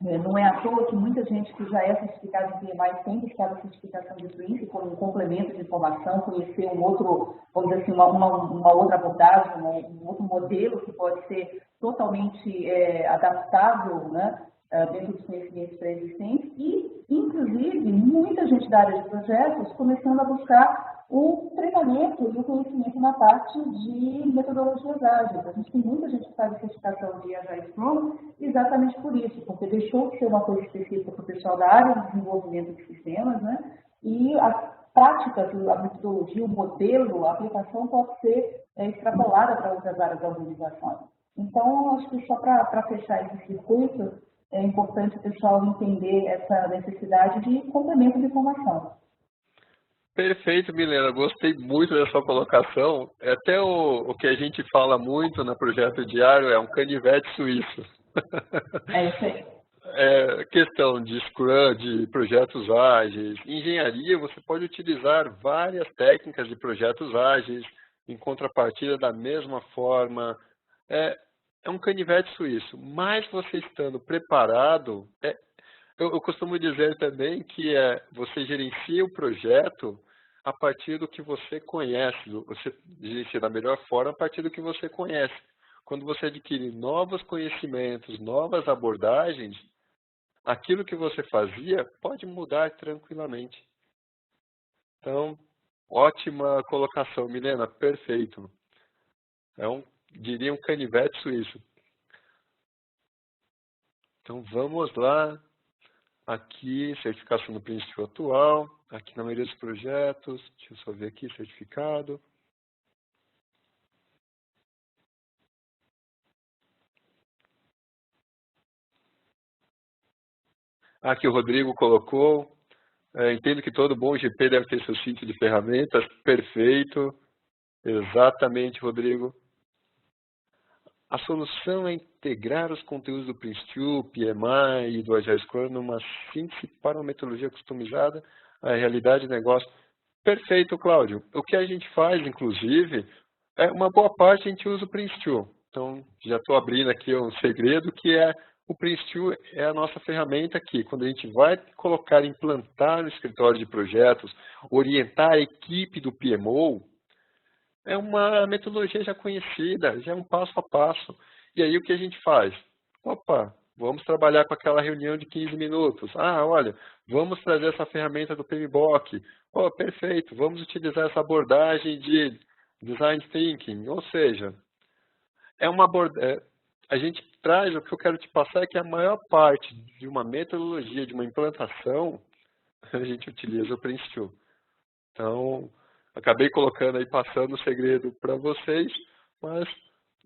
não é à toa que muita gente que já é certificada em PMI tem buscado a certificação de Prince como um complemento de informação, conhecer um outro, vamos dizer assim, uma outra abordagem, um outro modelo que pode ser totalmente adaptável, né, dentro dos conhecimentos pré-existentes e, inclusive, muita gente da área de projetos começando a buscar o treinamento e o conhecimento na parte de metodologias ágeis. A gente tem muita gente que faz a certificação de Agile Scrum exatamente por isso, porque deixou de ser uma coisa específica para o pessoal da área de desenvolvimento de sistemas, né? E as práticas, a metodologia, o modelo, a aplicação pode ser extrapolada para outras áreas da organização. Então, acho que só para fechar esse circuito, é importante o pessoal entender essa necessidade de complemento de informação. Perfeito, Milena. Gostei muito da sua colocação. Até o que a gente fala muito no projeto diário é um canivete suíço. É isso aí. Questão de Scrum, de projetos ágeis. Em engenharia, você pode utilizar várias técnicas de projetos ágeis, em contrapartida da mesma forma. É um canivete suíço. Mas você estando preparado, eu costumo dizer também que você gerencia o projeto a partir do que você conhece, você gerencia da melhor forma a partir do que você conhece. Quando você adquire novos conhecimentos, novas abordagens, aquilo que você fazia pode mudar tranquilamente. Então, ótima colocação, Milena, perfeito. Diria um canivete suíço. Então, vamos lá. Aqui, certificação do princípio atual. Aqui na maioria dos projetos. Deixa eu só ver aqui, certificado. Aqui o Rodrigo colocou. Entendo que todo bom GP deve ter seu cinto de ferramentas. Perfeito. Exatamente, Rodrigo. A solução é integrar os conteúdos do Prince2, PMI e do Agile Scrum numa síntese para uma metodologia customizada à realidade do negócio. Perfeito, Cláudio. O que a gente faz, inclusive, uma boa parte a gente usa o Prince2. Então, já estou abrindo aqui um segredo, que o Prince2 é a nossa ferramenta aqui. Quando a gente vai colocar, implantar no escritório de projetos, orientar a equipe do PMO, é uma metodologia já conhecida, já é um passo a passo. E aí o que a gente faz? Opa, vamos trabalhar com aquela reunião de 15 minutos. Olha, vamos trazer essa ferramenta do PMBOK. Perfeito, vamos utilizar essa abordagem de Design Thinking. Ou seja, a gente traz, o que eu quero te passar é que a maior parte de uma metodologia, de uma implantação, a gente utiliza o Prince2. Então, acabei colocando aí, passando o segredo para vocês, mas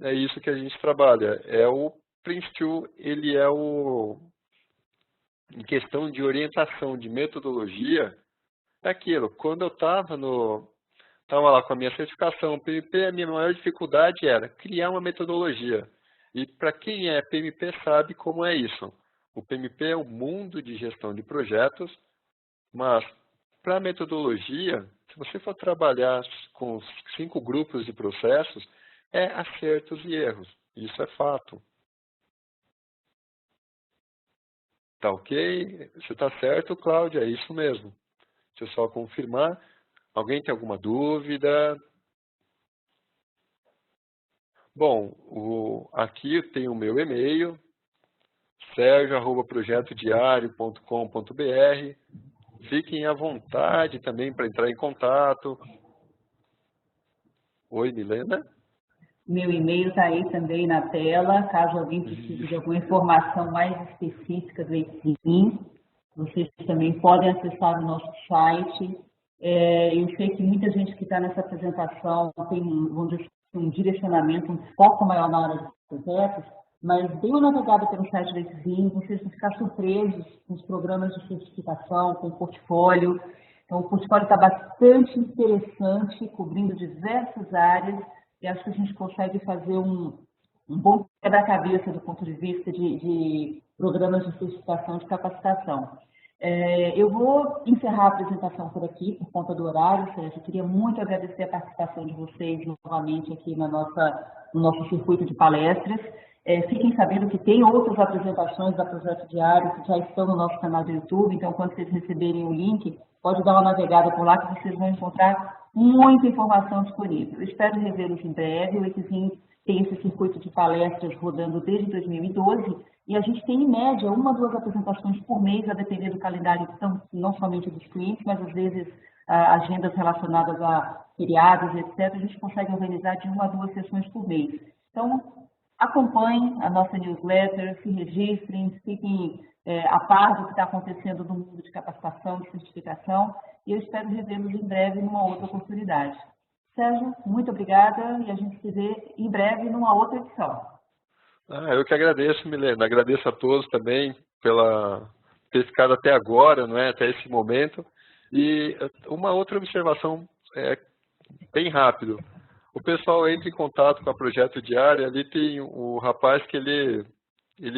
é isso que a gente trabalha. O Prince2, ele em questão de orientação, de metodologia, é aquilo. Quando eu estava lá com a minha certificação PMP, a minha maior dificuldade era criar uma metodologia. E para quem é PMP sabe como é isso. O PMP é o mundo de gestão de projetos, mas para a metodologia, se você for trabalhar com 5 grupos de processos, é acertos e erros. Isso é fato. Tá ok? Você está certo, Cláudia? É isso mesmo. Deixa eu só confirmar. Alguém tem alguma dúvida? Bom, aqui eu tenho o meu e-mail, sergio@projetodiario.com.br. Fiquem à vontade também para entrar em contato. Oi, Milena? Meu e-mail está aí também na tela, caso alguém precise de Isso. alguma informação mais específica do EICIM, vocês também podem acessar o nosso site. Eu sei que muita gente que está nessa apresentação tem, vamos dizer, um direcionamento, um foco maior na área de projetos, mas dê uma navegada pelo site do EICIM, vocês vão ficar surpresos com os programas de certificação, com o portfólio. Então, o portfólio está bastante interessante, cobrindo diversas áreas, e acho que a gente consegue fazer um bom quebra-cabeça do ponto de vista de programas de certificação de capacitação. Eu vou encerrar a apresentação por aqui, por conta do horário, Sérgio. Eu queria muito agradecer a participação de vocês novamente aqui no nosso circuito de palestras. Fiquem sabendo que tem outras apresentações da Projeto Diário que já estão no nosso canal do YouTube, então quando vocês receberem o link, pode dar uma navegada por lá que vocês vão encontrar muita informação disponível. Eu espero revê-los em breve. O EICIM tem esse circuito de palestras rodando desde 2012 e a gente tem, em média, 1 a 2 apresentações por mês, a depender do calendário, não somente dos clientes, mas às vezes agendas relacionadas a feriados, etc. A gente consegue organizar de 1 a 2 sessões por mês. Então, acompanhem a nossa newsletter, se registrem, fiquem a par do que está acontecendo no mundo de capacitação, de certificação, e eu espero revê-los em breve numa outra oportunidade. Sérgio, muito obrigada e a gente se vê em breve numa outra edição. Eu que agradeço, Milena. Agradeço a todos também pela ter ficado até agora, não é? Até esse momento. E uma outra observação bem rápido. O pessoal entra em contato com a Projeto Diário, ali tem o rapaz que ele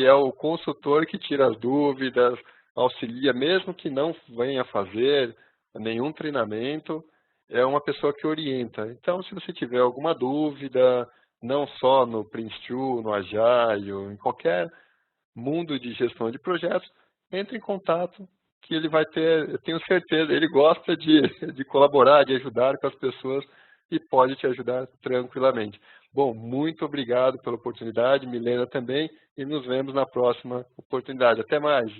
é o consultor que tira as dúvidas, auxilia, mesmo que não venha fazer nenhum treinamento, é uma pessoa que orienta. Então, se você tiver alguma dúvida, não só no Prince2, no Agile, em qualquer mundo de gestão de projetos, entre em contato que ele vai ter, eu tenho certeza, ele gosta de colaborar, de ajudar com as pessoas e pode te ajudar tranquilamente. Bom, muito obrigado pela oportunidade, Milena também, e nos vemos na próxima oportunidade. Até mais!